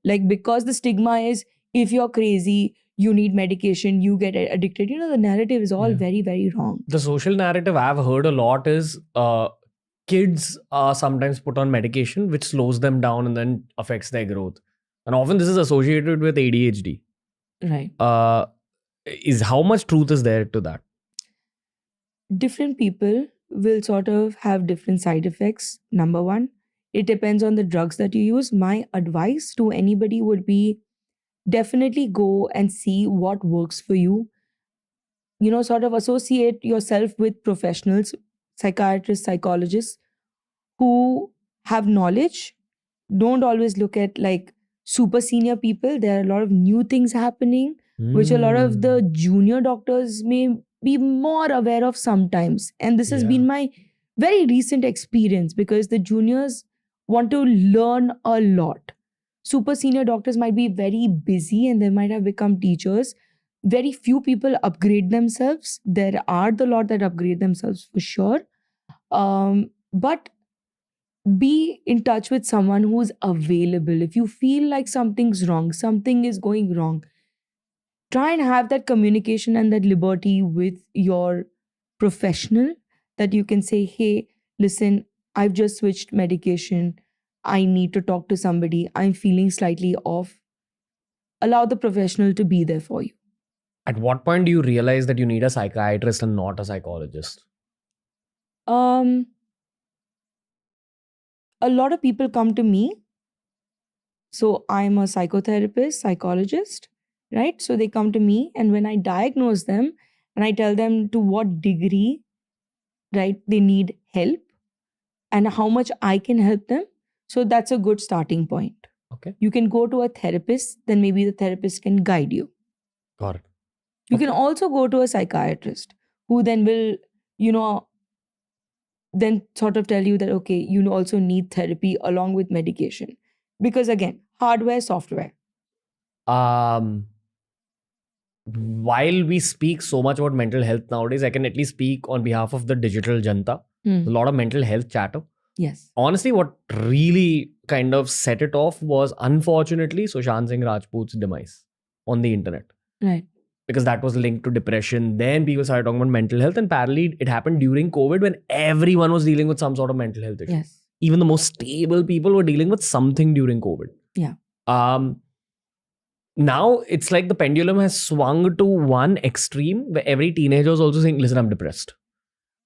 Like, because the stigma is if you're crazy, you need medication, you get addicted. The narrative is all very, very wrong. The social narrative I've heard a lot is kids are sometimes put on medication which slows them down and then affects their growth. And often this is associated with ADHD. Right. Is how much truth is there to that? Different people will sort of have different side effects. Number one, it depends on the drugs that you use. My advice to anybody would be definitely go and see what works for you. Sort of associate yourself with professionals, psychiatrists, psychologists who have knowledge. Don't always look at like super senior people. There are a lot of new things happening, which a lot of the junior doctors may be more aware of sometimes. And this has been my very recent experience because the juniors want to learn a lot. Super senior doctors might be very busy and they might have become teachers. Very few people upgrade themselves. There are the lot that upgrade themselves for sure. But be in touch with someone who's available. If you feel like something's wrong, something is going wrong, try and have that communication and that liberty with your professional that you can say, hey, listen, I've just switched medication. I need to talk to somebody. I'm feeling slightly off. Allow the professional to be there for you. At what point do you realize that you need a psychiatrist and not a psychologist? A lot of people come to me. So I'm a psychotherapist, psychologist, right? So they come to me, and when I diagnose them and I tell them to what degree, right, they need help and how much I can help them. So that's a good starting point. Okay. You can go to a therapist, then maybe the therapist can guide you. Got it. You can also go to a psychiatrist who then will, then sort of tell you that, okay, you also need therapy along with medication. Because again, hardware, software. While we speak so much about mental health nowadays, I can at least speak on behalf of the digital janta. A lot of mental health chatter. Yes. Honestly, what really kind of set it off was, unfortunately, Sushant Singh Rajput's demise on the internet. Right. Because that was linked to depression. Then people started talking about mental health, and parallelly, it happened during COVID when everyone was dealing with some sort of mental health issue. Yes. Even the most stable people were dealing with something during COVID. Yeah. Now it's like the pendulum has swung to one extreme where every teenager is also saying, listen, I'm depressed.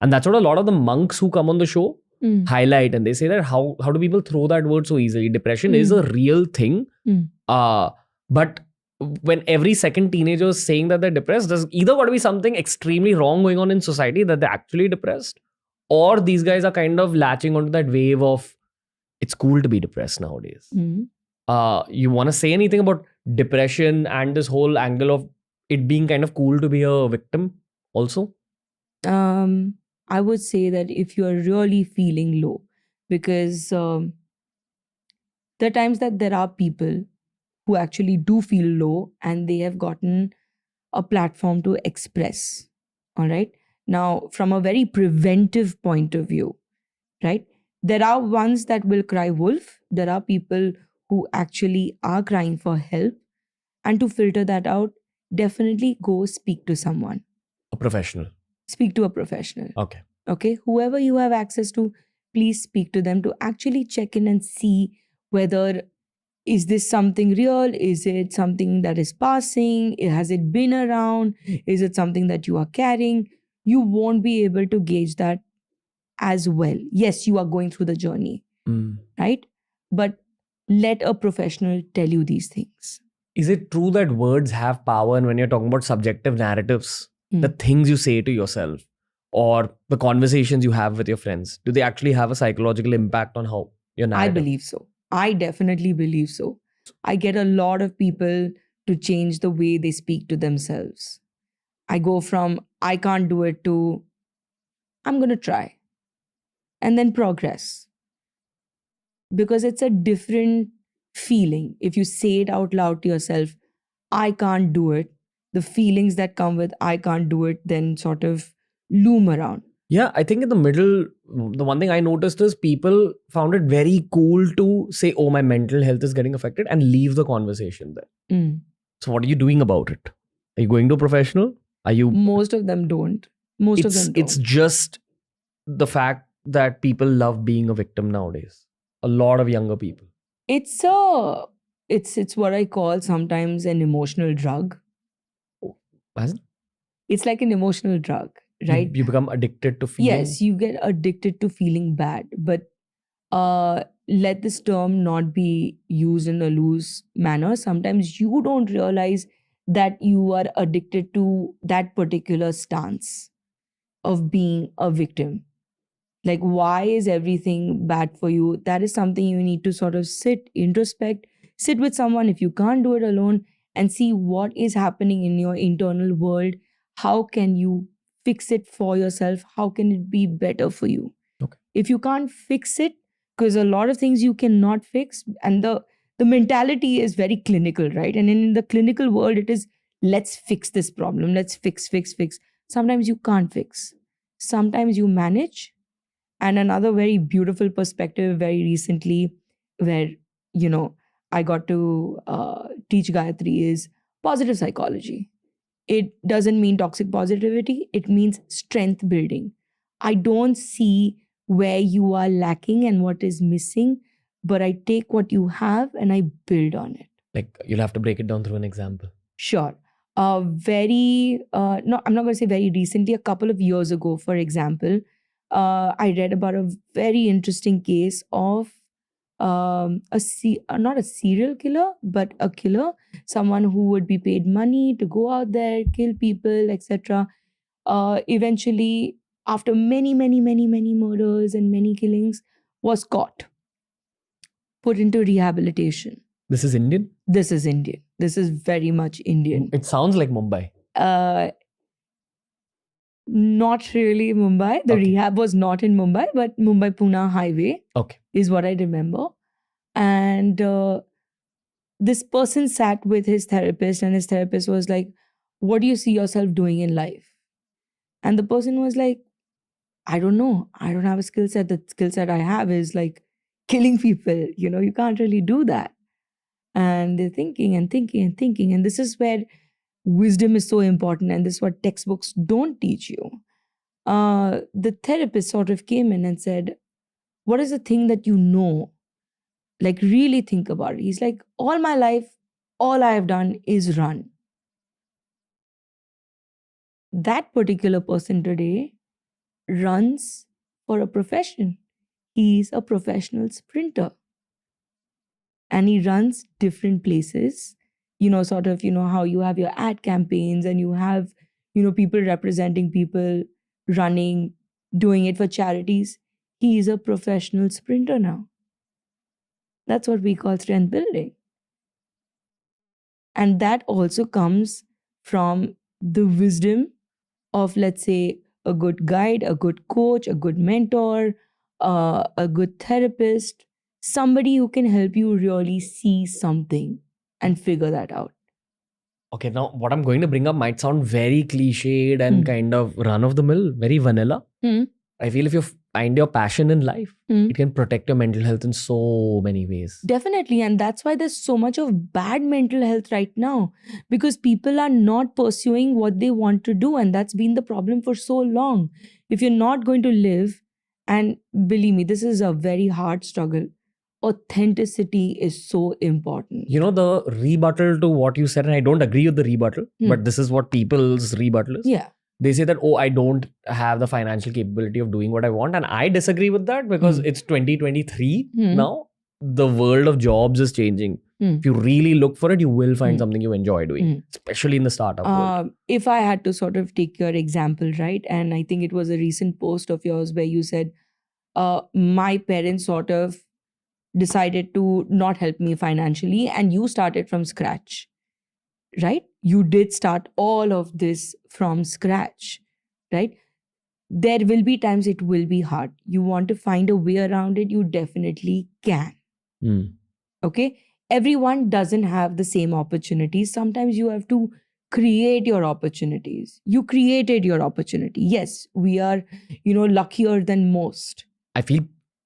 And that's what a lot of the monks who come on the show highlight. And they say that how do people throw that word so easily? Depression is a real thing. But when every second teenager is saying that they're depressed, there's either got to be something extremely wrong going on in society that they're actually depressed, or these guys are kind of latching onto that wave of it's cool to be depressed nowadays. You want to say anything about depression and this whole angle of it being kind of cool to be a victim also? I would say that if you are really feeling low, because there are times that there are people who actually do feel low and they have gotten a platform to express. All right. Now, from a very preventive point of view, right, there are ones that will cry wolf. There are people who actually are crying for help. And to filter that out, definitely go speak to someone. A professional. Speak to a professional. Okay. Okay. Whoever you have access to, please speak to them to actually check in and see whether is this something real? Is it something that is passing? Has it been around? Is it something that you are carrying? You won't be able to gauge that as well. Yes, you are going through the journey, right? But let a professional tell you these things. Is it true that words have power, and when you're talking about subjective narratives, the things you say to yourself or the conversations you have with your friends, do they actually have a psychological impact on how your narrative? I believe so. I definitely believe so. I get a lot of people to change the way they speak to themselves. I go from I can't do it to I'm going to try and then progress. Because it's a different feeling. If you say it out loud to yourself, I can't do it, the feelings that come with I can't do it then sort of loom around. Yeah, I think in the middle, the one thing I noticed is people found it very cool to say, oh, my mental health is getting affected, and leave the conversation there. So what are you doing about it? Are you going to a professional? Are you? Most of them don't. Most of them don't. It's just the fact that people love being a victim nowadays. A lot of younger people. It's what I call sometimes an emotional drug. Has it? It's like an emotional drug, right? You become addicted to feeling. Yes, you get addicted to feeling bad. But let this term not be used in a loose manner. Sometimes you don't realize that you are addicted to that particular stance of being a victim. Like, why is everything bad for you? That is something you need to sort of sit, introspect, sit with someone if you can't do it alone, and see what is happening in your internal world. How can you fix it for yourself? How can it be better for you? Okay. If you can't fix it, because a lot of things you cannot fix, and the mentality is very clinical, right? And in the clinical world, it is let's fix this problem. Let's fix. Sometimes you can't fix. Sometimes you manage. And another very beautiful perspective very recently where, I got to teach Gayatri is positive psychology. It doesn't mean toxic positivity. It means strength building. I don't see where you are lacking and what is missing, but I take what you have and I build on it. Like, you'll have to break it down through an example. Sure. I'm not going to say very recently, a couple of years ago, for example, I read about a very interesting case of not a serial killer, but a killer, someone who would be paid money to go out there, kill people, etc. Eventually, after many murders and many killings, was caught, put into rehabilitation. This is Indian? This is Indian. This is very much Indian. It sounds like Mumbai. Not really Mumbai. The rehab was not in Mumbai, but Mumbai-Pune highway is what I remember. And this person sat with his therapist, and his therapist was like, what do you see yourself doing in life? And the person was like, I don't know. I don't have a skill set. The skill set I have is like killing people. You can't really do that. And they're thinking. And this is where wisdom is so important, and this is what textbooks don't teach you. The therapist sort of came in and said, what is the thing that you know? Like, really think about it. He's like, all my life, all I have done is run. That particular person today runs for a profession. He's a professional sprinter. And he runs different places. Sort of, how you have your ad campaigns and you have, people representing people, running, doing it for charities. He is a professional sprinter now. That's what we call strength building. And that also comes from the wisdom of, let's say, a good guide, a good coach, a good mentor, a good therapist, somebody who can help you really see something. and figure that out. Okay, now what I'm going to bring up might sound very cliched and kind of run of the mill, very vanilla. I feel if you find your passion in life, it can protect your mental health in so many ways. Definitely. And that's why there's so much of bad mental health right now, because people are not pursuing what they want to do. And that's been the problem for so long. If you're not going to live, and believe me, this is a very hard struggle. Authenticity is so important. You know, the rebuttal to what you said, and I don't agree with the rebuttal, but this is what people's rebuttal is. Yeah. They say that, oh, I don't have the financial capability of doing what I want. And I disagree with that because it's 2023 now. The world of jobs is changing. If you really look for it, you will find something you enjoy doing, especially in the startup world. If I had to sort of take your example, right? And I think it was a recent post of yours where you said, my parents sort of decided to not help me financially and you started from scratch, right? You did start all of this from scratch, right? There will be times it will be hard. You want to find a way around it, you definitely can. Okay? Everyone doesn't have the same opportunities. Sometimes you have to create your opportunities. You created your opportunity. Yes, we are, luckier than most. I feel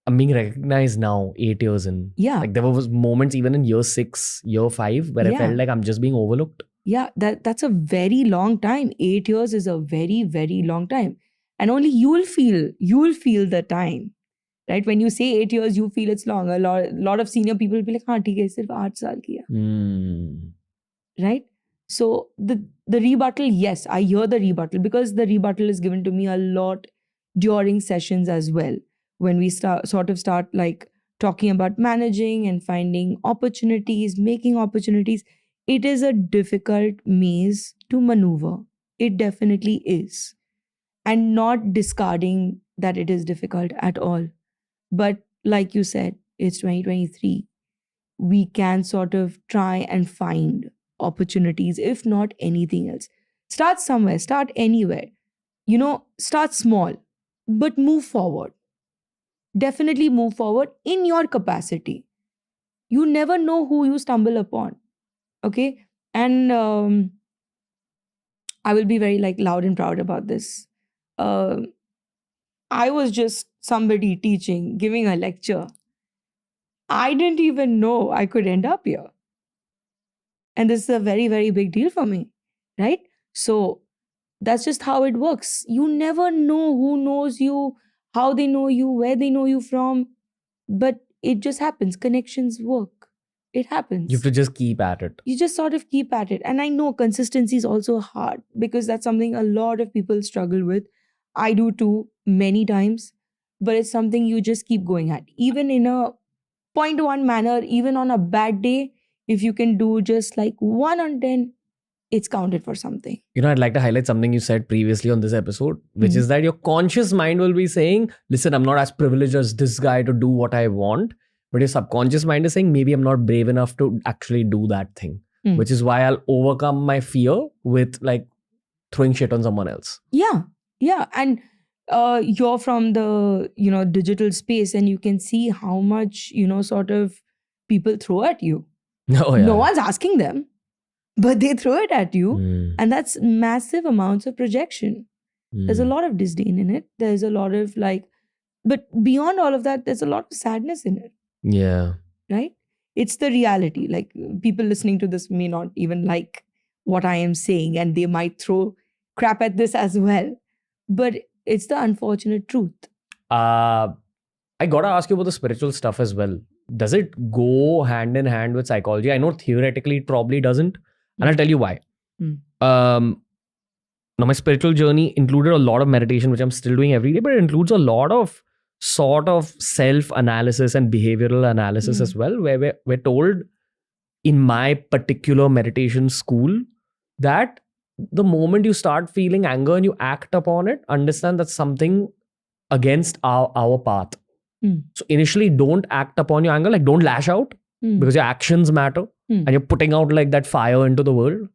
I'm being recognized now, 8 years in. Yeah. Like there was moments even in year 6, year 5 where I felt like I'm just being overlooked. Yeah, that's a very long time. 8 years is a very, very long time. And only you'll feel the time. Right? When you say 8 years, you feel it's long. A lot of senior people will be like, हाँ ठीक है, सिर्फ 8 साल किया. Right? So the rebuttal, yes, I hear the rebuttal because the rebuttal is given to me a lot during sessions as well. When we start like talking about managing and finding opportunities, making opportunities, it is a difficult maze to maneuver. It definitely is. And not discarding that it is difficult at all. But like you said, it's 2023. We can sort of try and find opportunities, if not anything else. Start somewhere, start anywhere. Start small, but move forward. Definitely move forward in your capacity. You never know who you stumble upon. Okay? And I will be very loud and proud about this. I was just somebody teaching, giving a lecture. I didn't even know I could end up here. And this is a very, very big deal for me, right? So that's just how it works. You never know who knows you, how they know you, where they know you from. But it just happens. Connections work. It happens. You have to just keep at it. You just sort of keep at it. And I know consistency is also hard because that's something a lot of people struggle with. I do too, many times. But it's something you just keep going at. Even in a 0.1 manner, even on a bad day, if you can do just 1 on 10, it's counted for something. I'd like to highlight something you said previously on this episode, which is that your conscious mind will be saying, listen, I'm not as privileged as this guy to do what I want. But your subconscious mind is saying, maybe I'm not brave enough to actually do that thing, which is why I'll overcome my fear with throwing shit on someone else. Yeah. Yeah. And you're from the, digital space and you can see how much, sort of people throw at you. Oh, yeah. No one's asking them, but they throw it at you. And that's massive amounts of projection. There's a lot of disdain in it. There's a lot of but beyond all of that, there's a lot of sadness in it. Yeah. Right? It's the reality. People listening to this may not even like what I am saying and they might throw crap at this as well. But it's the unfortunate truth. I gotta ask you about the spiritual stuff as well. Does it go hand in hand with psychology? I know theoretically it probably doesn't. And I'll tell you why. Now, my spiritual journey included a lot of meditation, which I'm still doing every day, but it includes a lot of sort of self-analysis and behavioral analysis as well, where we're told in my particular meditation school that the moment you start feeling anger and you act upon it, understand that's something against our path. So initially, don't act upon your anger, don't lash out because your actions matter and you're putting out that fire into the world.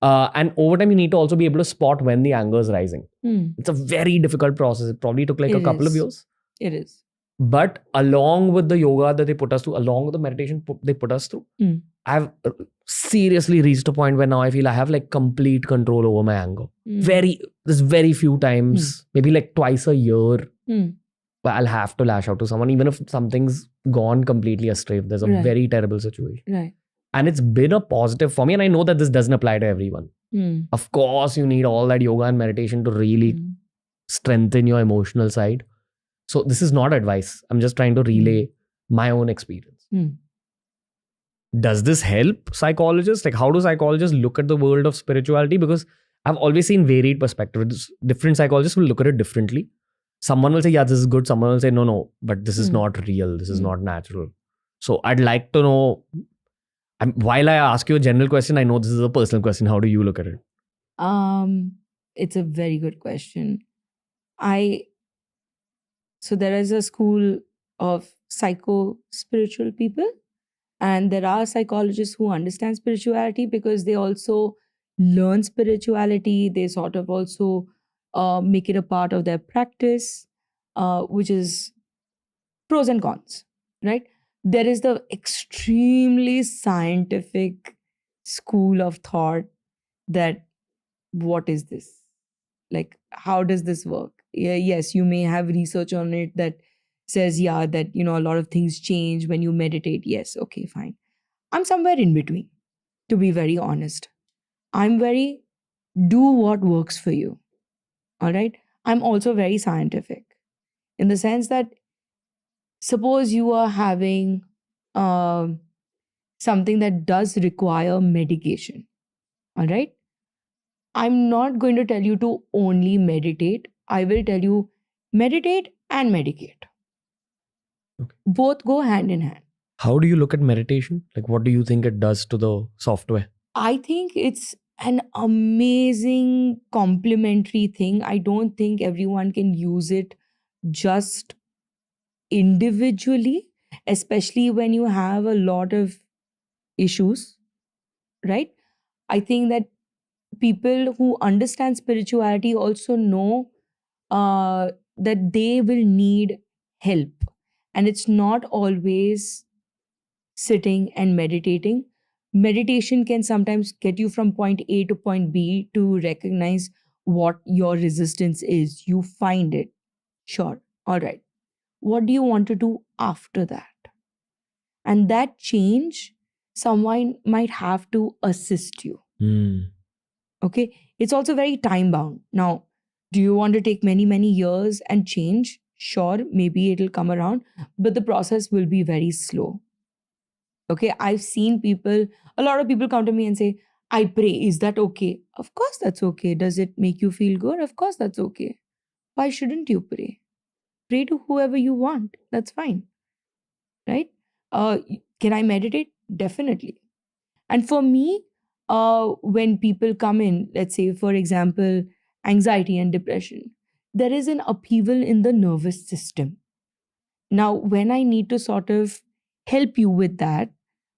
And over time, you need to also be able to spot when the anger is rising. It's a very difficult process. It probably took a couple of years. It is. But along with the yoga that they put us through, along with the meditation they put us through, I've seriously reached a point where now I feel I have like complete control over my anger. There's very few times, maybe like twice a year, but I'll have to lash out to someone, even if something's gone completely astray, if there's a Right. very terrible situation. Right. And it's been a positive for me. And I know that this doesn't apply to everyone. Of course, you need all that yoga and meditation to really strengthen your emotional side. So this is not advice. I'm just trying to relay my own experience. Does this help psychologists? Like, how do psychologists look at the world of spirituality? Because I've always seen varied perspectives. Different psychologists will look at it differently. Someone will say, yeah, this is good. Someone will say, no, but this is not real. This is not natural. So I'd like to know, while I ask you a general question, I know this is a personal question. How do you look at it? It's a very good question. So there is a school of psycho-spiritual people, and there are psychologists who understand spirituality because they also learn spirituality. They sort of also make it a part of their practice, which is pros and cons, right? There is the extremely scientific school of thought that what is this? Like, how does this work? Yes, you may have research on it that says, yeah, that, a lot of things change when you meditate. Yes, okay, fine. I'm somewhere in between, to be very honest. Do what works for you. All right. I'm also very scientific in the sense that suppose you are having something that does require medication. All right. I'm not going to tell you to only meditate. I will tell you meditate and medicate. Okay. Both go hand in hand. How do you look at meditation? Like, what do you think it does to the software? I think it's an amazing complementary thing. I don't think everyone can use it just individually, especially when you have a lot of issues, right? I think that people who understand spirituality also know that they will need help. And it's not always sitting and meditating. Meditation can sometimes get you from point A to point B to recognize what your resistance is. You find it. Sure. All right. What do you want to do after that? And that change, someone might have to assist you. Okay. It's also very time bound. Now, do you want to take many, many years and change? Sure, maybe it'll come around, but the process will be very slow. Okay. I've seen a lot of people come to me and say, I pray. Is that okay? Of course, that's okay. Does it make you feel good? Of course, that's okay. Why shouldn't you pray? Pray to whoever you want. That's fine. Right? Can I meditate? Definitely. And for me, when people come in, let's say, for example, anxiety and depression, there is an upheaval in the nervous system. Now, when I need to sort of help you with that,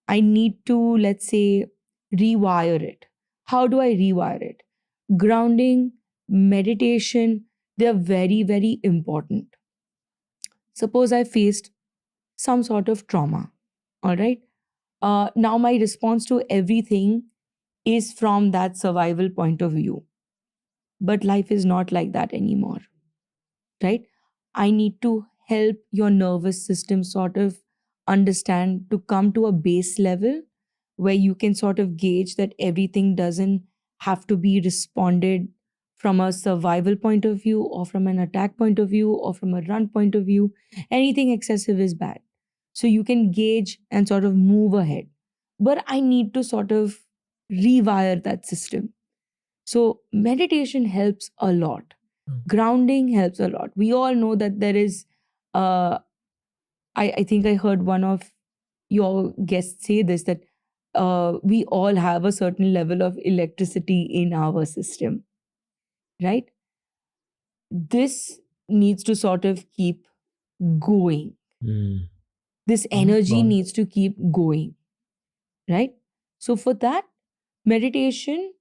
I need to, let's say, rewire it. How do I rewire it? Grounding, meditation, they're very, very important. Suppose I faced some sort of trauma, all right? Now, my response to everything is from that survival point of view. But life is not like that anymore, right? I need to help your nervous system sort of understand to come to a base level where you can sort of gauge that everything doesn't have to be responded from a survival point of view or from an attack point of view or from a run point of view. Anything excessive is bad. So you can gauge and sort of move ahead. But I need to sort of rewire that system. So meditation helps a lot. Grounding helps a lot. We all know that there is, I think I heard one of your guests say this, that we all have a certain level of electricity in our system, right? This needs to sort of keep going. This energy needs to keep going, right? So for that, meditation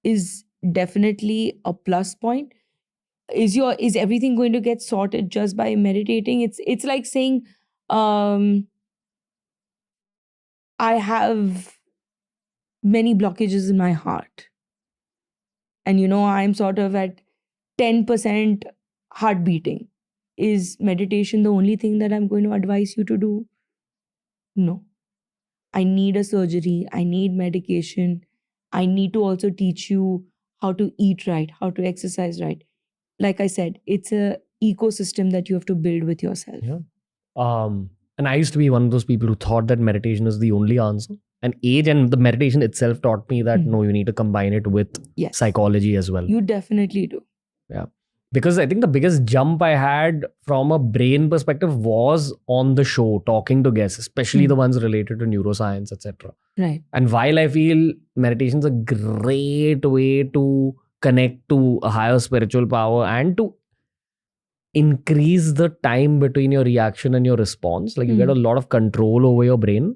is definitely a plus point. is everything going to get sorted just by meditating? It's like saying, I have many blockages in my heart, and I'm sort of at 10% heart beating. Is meditation the only thing that I'm going to advise you to do? No. I need a surgery. I need medication. I need to also teach you how to eat right, how to exercise right. Like I said, it's a ecosystem that you have to build with yourself. Yeah. And I used to be one of those people who thought that meditation is the only answer. And age and the meditation itself taught me that no, you need to combine it with Yes. psychology as well. You definitely do. Yeah. Because I think the biggest jump I had from a brain perspective was on the show, talking to guests, especially the ones related to neuroscience, etc. Right. And while I feel meditation is a great way to connect to a higher spiritual power and to increase the time between your reaction and your response, like you get a lot of control over your brain.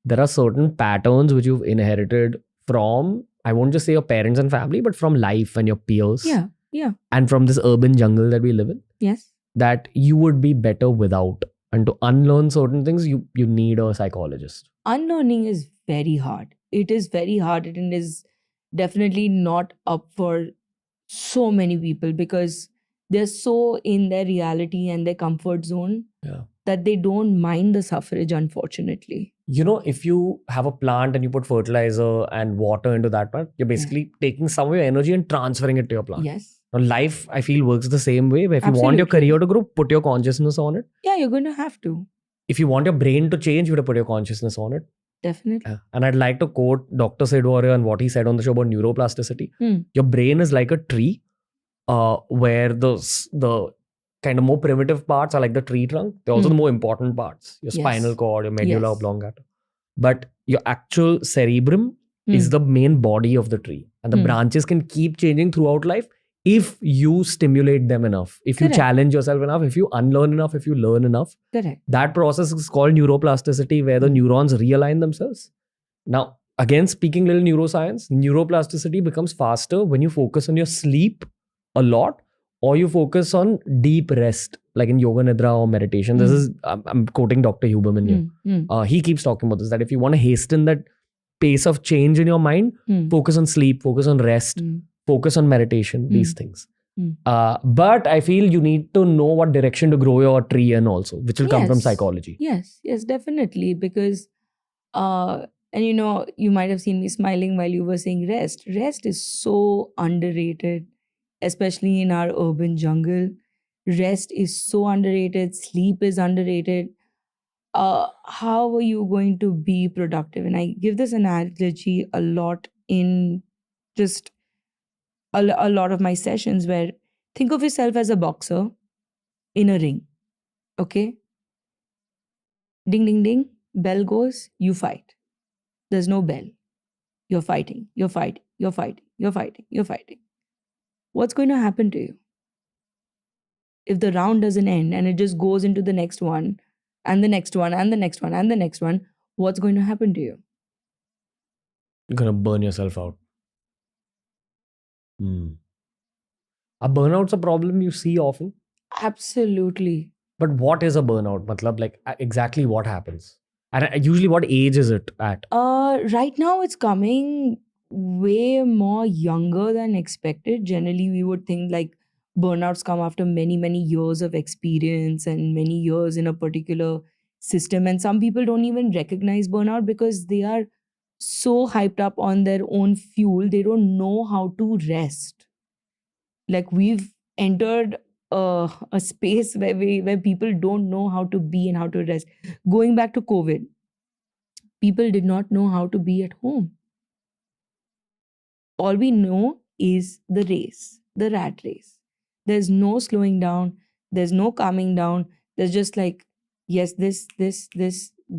There are certain patterns which you've inherited from, I won't just say your parents and family, but from life and your peers. Yeah. And from this urban jungle that we live in. Yes. That you would be better without. And to unlearn certain things, you need a psychologist. Unlearning is very hard. It is very hard, and it is definitely not up for so many people because they're so in their reality and their comfort zone that they don't mind the suffrage, unfortunately. If you have a plant and you put fertilizer and water into that plant, you're basically taking some of your energy and transferring it to your plant. Yes. Now, life, I feel, works the same way. Where if you want your career to grow, put your consciousness on it. Yeah, you're going to have to. If you want your brain to change, you have to put your consciousness on it. Definitely. And I'd like to quote Dr. Sid Warrior and what he said on the show about neuroplasticity. Your brain is like a tree where the kind of more primitive parts are like the tree trunk. They're also the more important parts. Your spinal cord, your medulla oblongata. But your actual cerebrum is the main body of the tree. And the branches can keep changing throughout life if you stimulate them enough, if you challenge yourself enough, if you unlearn enough, if you learn enough. That process is called neuroplasticity, where the neurons realign themselves. Now, again, speaking little neuroscience, neuroplasticity becomes faster when you focus on your sleep a lot, or you focus on deep rest, like in yoga nidra or meditation. This is, I'm quoting Dr. Huberman here. He keeps talking about this, that if you want to hasten that pace of change in your mind, focus on sleep, focus on rest, focus on meditation, these things. But I feel you need to know what direction to grow your tree in also, which will come from psychology. Yes, definitely. Because, and you might have seen me smiling while you were saying rest. Rest is so underrated, especially in our urban jungle. Rest is so underrated. Sleep is underrated. How are you going to be productive? And I give this analogy a lot in just a lot of my sessions, where think of yourself as a boxer in a ring. Okay? Ding, ding, ding. Bell goes, you fight. There's no bell. You're fighting. What's going to happen to you? If the round doesn't end and it just goes into the next one, and the next one, and the next one, and the next one, what's going to happen to you? You're going to burn yourself out. A burnout's a problem you see often? Absolutely. But what is a burnout? Matlab, like exactly what happens? And usually what age is it at? Right now it's coming way more younger than expected. Generally, we would think like burnouts come after many, many years of experience and many years in a particular system. And some people don't even recognize burnout because they are so hyped up on their own fuel. They don't know how to rest. Like we've entered a space where people don't know how to be and how to rest. Going back to COVID, people did not know how to be at home. All we know is the race, the rat race. There's no slowing down. There's no calming down. There's just like, yes, this,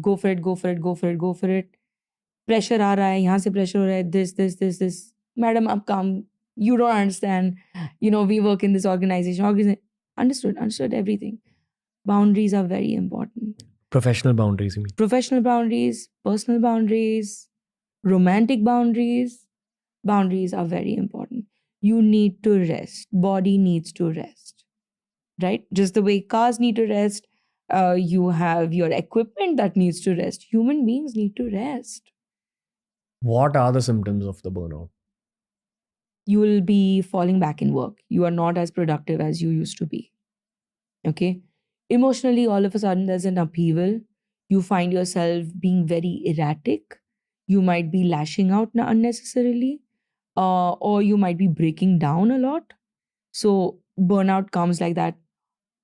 go for it. Pressure aa raha hai, yahan se pressure ho raha hai, this. Madam, ab calm. You don't understand. We work in this organization. Understood everything. Boundaries are very important. Professional boundaries, you mean? Professional boundaries, personal boundaries, romantic boundaries. Boundaries are very important. You need to rest. Body needs to rest, right? Just the way cars need to rest, you have your equipment that needs to rest. Human beings need to rest. What are the symptoms of the burnout? You will be falling back in work. You are not as productive as you used to be. Okay. Emotionally, all of a sudden, there's an upheaval. You find yourself being very erratic. You might be lashing out unnecessarily, or you might be breaking down a lot. So, burnout comes like that.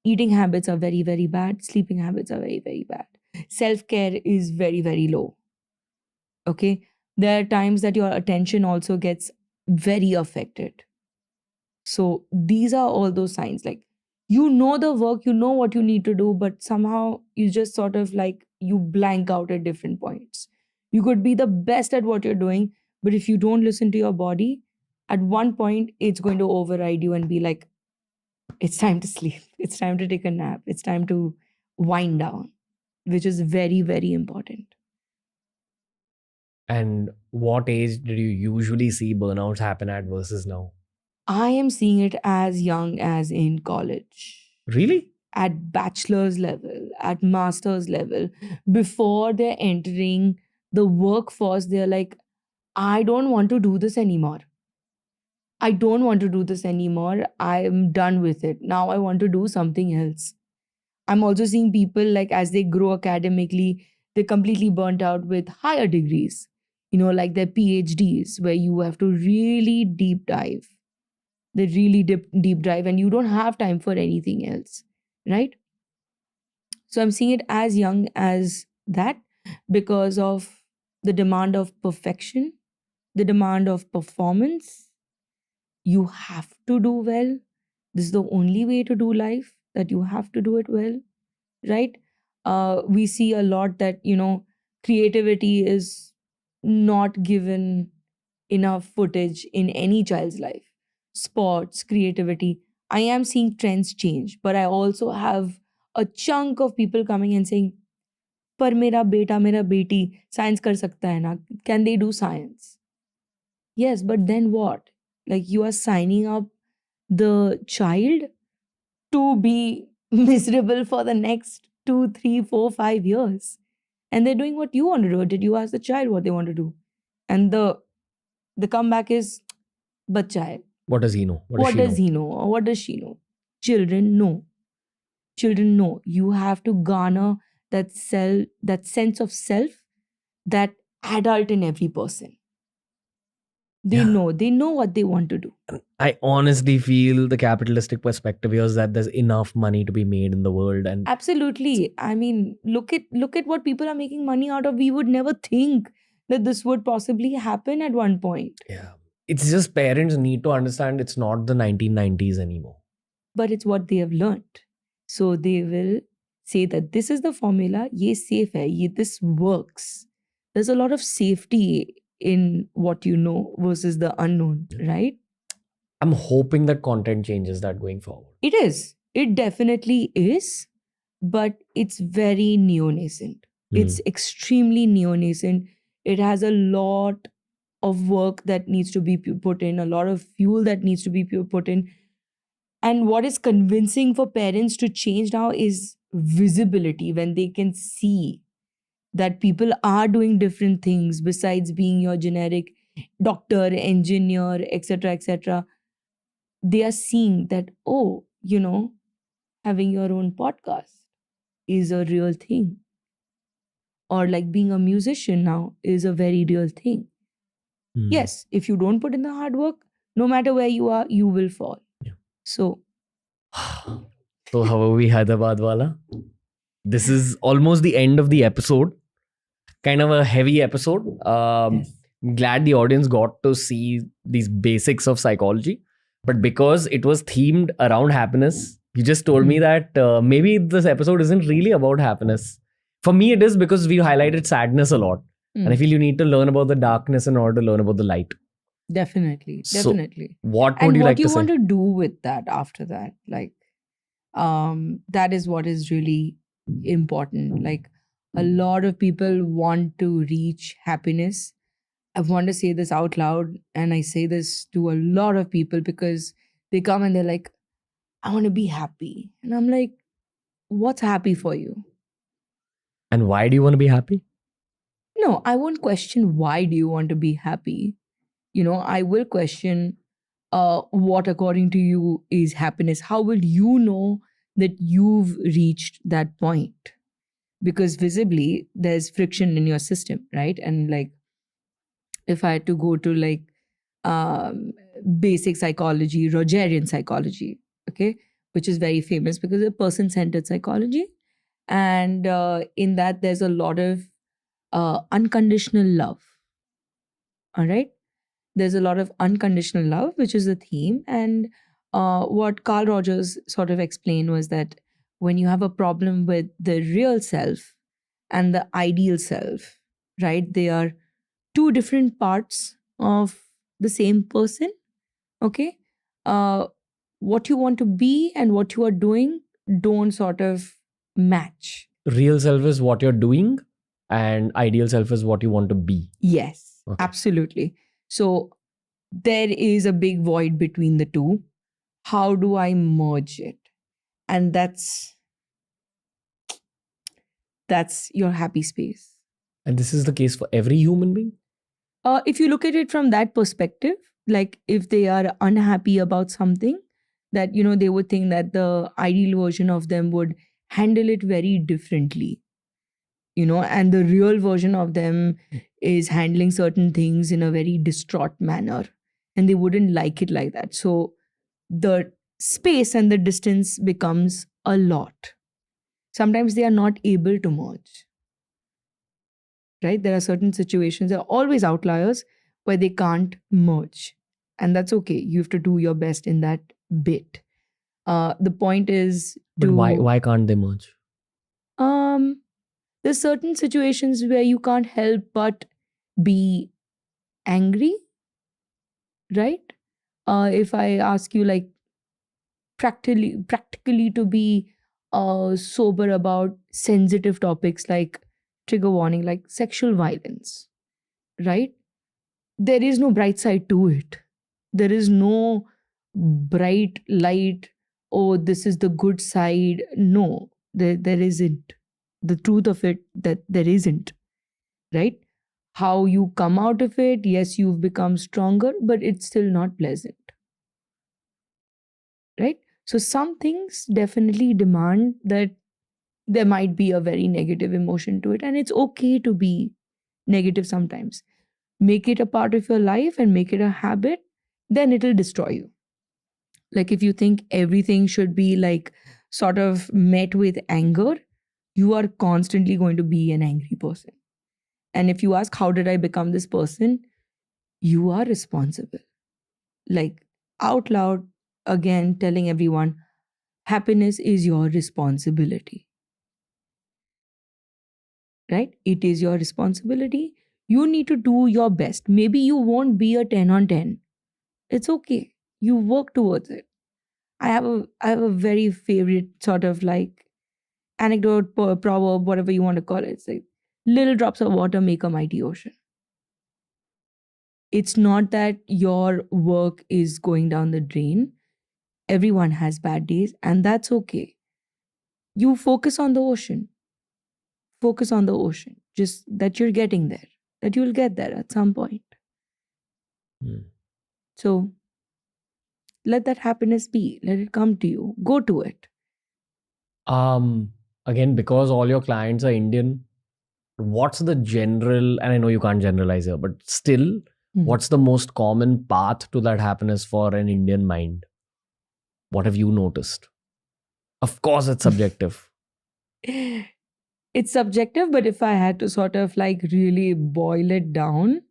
Eating habits are very, very bad. Sleeping habits are very, very bad. Self care is very, very low. Okay. There are times that your attention also gets very affected. So these are all those signs. Like, you know the work, you know what you need to do, but somehow you just sort of like you blank out at different points. You could be the best at what you're doing, but if you don't listen to your body, at one point it's going to override you and be like, it's time to sleep. It's time to take a nap. It's time to wind down, which is very, very important. And what age did you usually see burnouts happen at versus now? I am seeing it as young as in college, Really? at bachelor's level, at master's level. Before they're entering the workforce, they're like, I don't want to do this anymore. I don't want to do this anymore. I'm done with it. Now I want to do something else. I'm also seeing people like as they grow academically, they're completely burnt out with higher degrees, like their PhDs, where you have to really deep dive. They really deep dive, and you don't have time for anything else, right? So I'm seeing it as young as that because of the demand of perfection, the demand of performance. You have to do well. This is the only way to do life, that you have to do it well, right? We see a lot that, creativity is not given enough footage in any child's life. Sports, creativity. I am seeing trends change, but I also have a chunk of people coming and saying, पर मेरा बेटा मेरा बेटी science कर सकता है ना, can they do science? Yes, but then what? Like, you are signing up the child to be miserable for the next 2, 3, 4, 5 years, and they're doing what you want to do. Did you ask the child what they want to do? And the comeback is, बच्चा है. What does he know? What does he know? Or what does she know? Children know. Children know. You have to garner that sense of self, that adult in every person. They know what they want to do. I honestly feel the capitalistic perspective here is that there's enough money to be made in the world, and Absolutely. I mean, look at what people are making money out of. We would never think that this would possibly happen at one point. yeah, it's just parents need to understand it's not the 1990s anymore. But it's what they have learned. So they will say that this is the formula, ye safe hai, this works. There's a lot of safety in what you know versus the unknown, right? I'm hoping that content changes that going forward. It is. It definitely is. But it's very neo-nascent. It's extremely neo-nascent. It has a lot of work that needs to be put in, a lot of fuel that needs to be put in. And what is convincing for parents to change now is visibility, when they can see that people are doing different things besides being your generic doctor, engineer, etc., etc. They are seeing that, having your own podcast is a real thing. Or like being a musician now is a very real thing. Yes, if you don't put in the hard work, no matter where you are, you will fall. Yeah. So Havovi Hyderabadwalla, this is almost the end of the episode. Kind of a heavy episode. yes. Glad the audience got to see these basics of psychology. But because it was themed around happiness, you just told me that maybe this episode isn't really about happiness. For me, it is, because we highlighted sadness a lot. And I feel you need to learn about the darkness in order to learn about the light. Definitely. So, definitely. what And would you what like you to want say? to do with that after that, like, that is what is really important. Like, a lot of people want to reach happiness, I want to say this out loud, and I say this to a lot of people because they come and they're like, I want to be happy. And I'm like, what's happy for you? And why do you want to be happy? No, I won't question why do you want to be happy. I will question what according to you is happiness. How will you know that you've reached that point? Because visibly there's friction in your system, right? And like, if I had to go to like um, basic psychology, Rogerian psychology, okay, which is very famous because it's person-centered psychology, and in that there's a lot of unconditional love. All right, there's a lot of unconditional love, which is the theme. And what Carl Rogers sort of explained was that when you have a problem with the real self and the ideal self, right, they are two different parts of the same person. Okay. Uh, what you want to be and what you are doing don't sort of match. Real self is what you're doing, and ideal self is what you want to be. Yes, Okay. absolutely. So there is a big void between the two. How do I merge it? And that's your happy space. And this is the case for every human being. If you look at it from that perspective, like if they are unhappy about something, that they would think that the ideal version of them would handle it very differently, and the real version of them is handling certain things in a very distraught manner, and they wouldn't like it like that. So the space and the distance becomes a lot. Sometimes they are not able to merge, right? There are certain situations, there are always outliers where they can't merge, and that's okay. You have to do your best in that bit. The point is But to why can't they merge? There's certain situations where you can't help but be angry, right? If I ask you like practically to be sober about sensitive topics like trigger warning, like sexual violence, right? There is no bright side to it. There is no bright light, oh, this is the good side. No, there isn't. The truth of it, that there isn't, right? How you come out of it, yes, you've become stronger, but it's still not pleasant, right? So some things definitely demand that there might be a very negative emotion to it, and it's okay to be negative sometimes. Make it a part of your life and make it a habit, then it'll destroy you. Like if you think everything should be like sort of met with anger, you are constantly going to be an angry person. And if you ask, how did I become this person? You are responsible. Like out loud, again, telling everyone, happiness is your responsibility, right? It is your responsibility. You need to do your best. Maybe you won't be a 10 on 10. It's okay. You work towards it. I have a very favorite sort of like anecdote, proverb, whatever you want to call it. It's like little drops of water make a mighty ocean. It's not that your work is going down the drain. Everyone has bad days, and that's okay. You focus on the ocean. Focus on the ocean. Just that you're getting there, that you'll get there at some point. So let that happiness be. Let it come to you. Go to it. Again, because all your clients are Indian, what's the general, and I know you can't generalize here, but still, what's the most common path to that happiness for an Indian mind? What have you noticed? Of course, it's subjective. It's subjective, but if I had to sort of like really boil it down,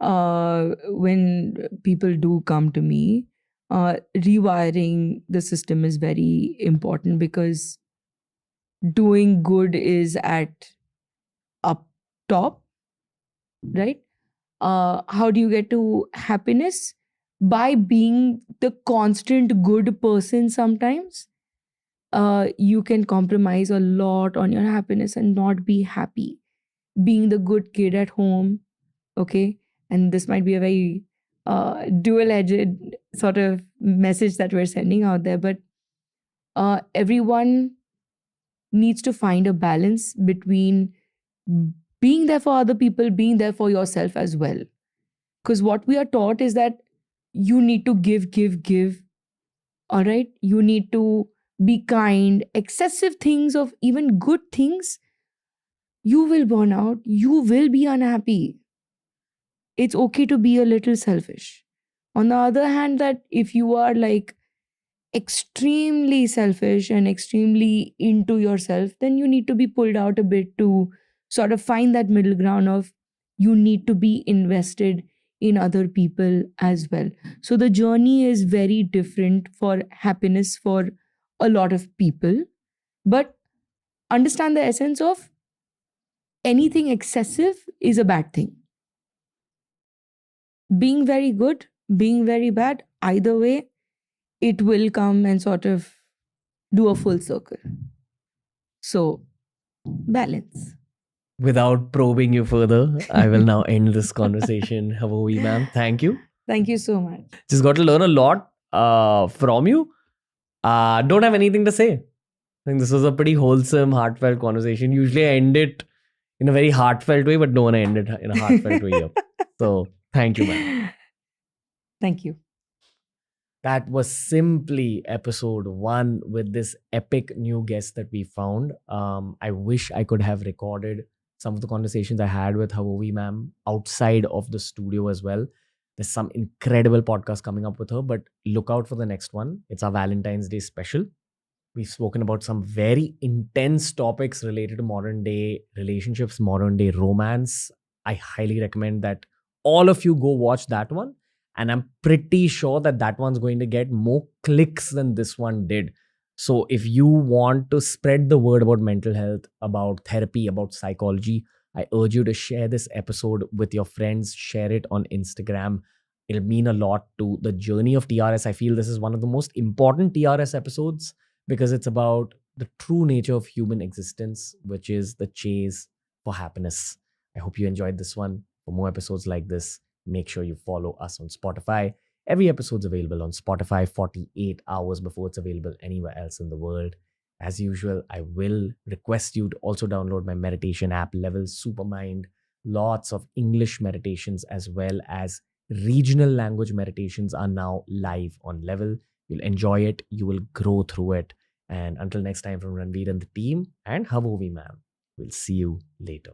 when people do come to me, rewiring the system is very important because doing good is at up top, right? How do you get to happiness? By being the constant good person sometimes. You can compromise a lot on your happiness and not be happy. Being the good kid at home, okay, and this might be a very dual-edged sort of message that we're sending out there, but everyone needs to find a balance between being there for other people, being there for yourself as well. Because what we are taught is that you need to give, give, give. All right. You need to be kind. Excessive things of even good things, you will burn out. You will be unhappy. It's okay to be a little selfish. On the other hand, that if you are like extremely selfish and extremely into yourself, then you need to be pulled out a bit to sort of find that middle ground of you need to be invested in other people as well. So the journey is very different for happiness for a lot of people, but understand the essence of anything excessive is a bad thing. Being very good, being very bad, either way, it will come and sort of do a full circle. So, balance. Without probing you further, I will now end this conversation. Havovi Ma'am, thank you. Thank you so much. Just got to learn a lot from you. Don't have anything to say. I think this was a pretty wholesome, heartfelt conversation. Usually I end it in a very heartfelt way, but no one ended in a heartfelt way here. So thank you, man. Thank you. That was simply episode 1 with this epic new guest that we found. I wish I could have recorded some of the conversations I had with Havovi Ma'am outside of the studio as well. There's some incredible podcast coming up with her, but look out for the next one. It's our Valentine's Day special. We've spoken about some very intense topics related to modern day relationships, modern day romance. I highly recommend that all of you go watch that one. And I'm pretty sure that that one's going to get more clicks than this one did. So if you want to spread the word about mental health, about therapy, about psychology, I urge you to share this episode with your friends. Share it on Instagram. It'll mean a lot to the journey of TRS. I feel this is one of the most important TRS episodes because it's about the true nature of human existence, which is the chase for happiness. I hope you enjoyed this one. For more episodes like this, make sure you follow us on Spotify. Every episode's available on Spotify 48 hours before it's available anywhere else in the world. As usual, I will request you to also download my meditation app, Level Supermind. Lots of English meditations as well as regional language meditations are now live on Level. You'll enjoy it. You will grow through it. And until next time, from Ranveer and the team and Havovi Ma'am, we'll see you later.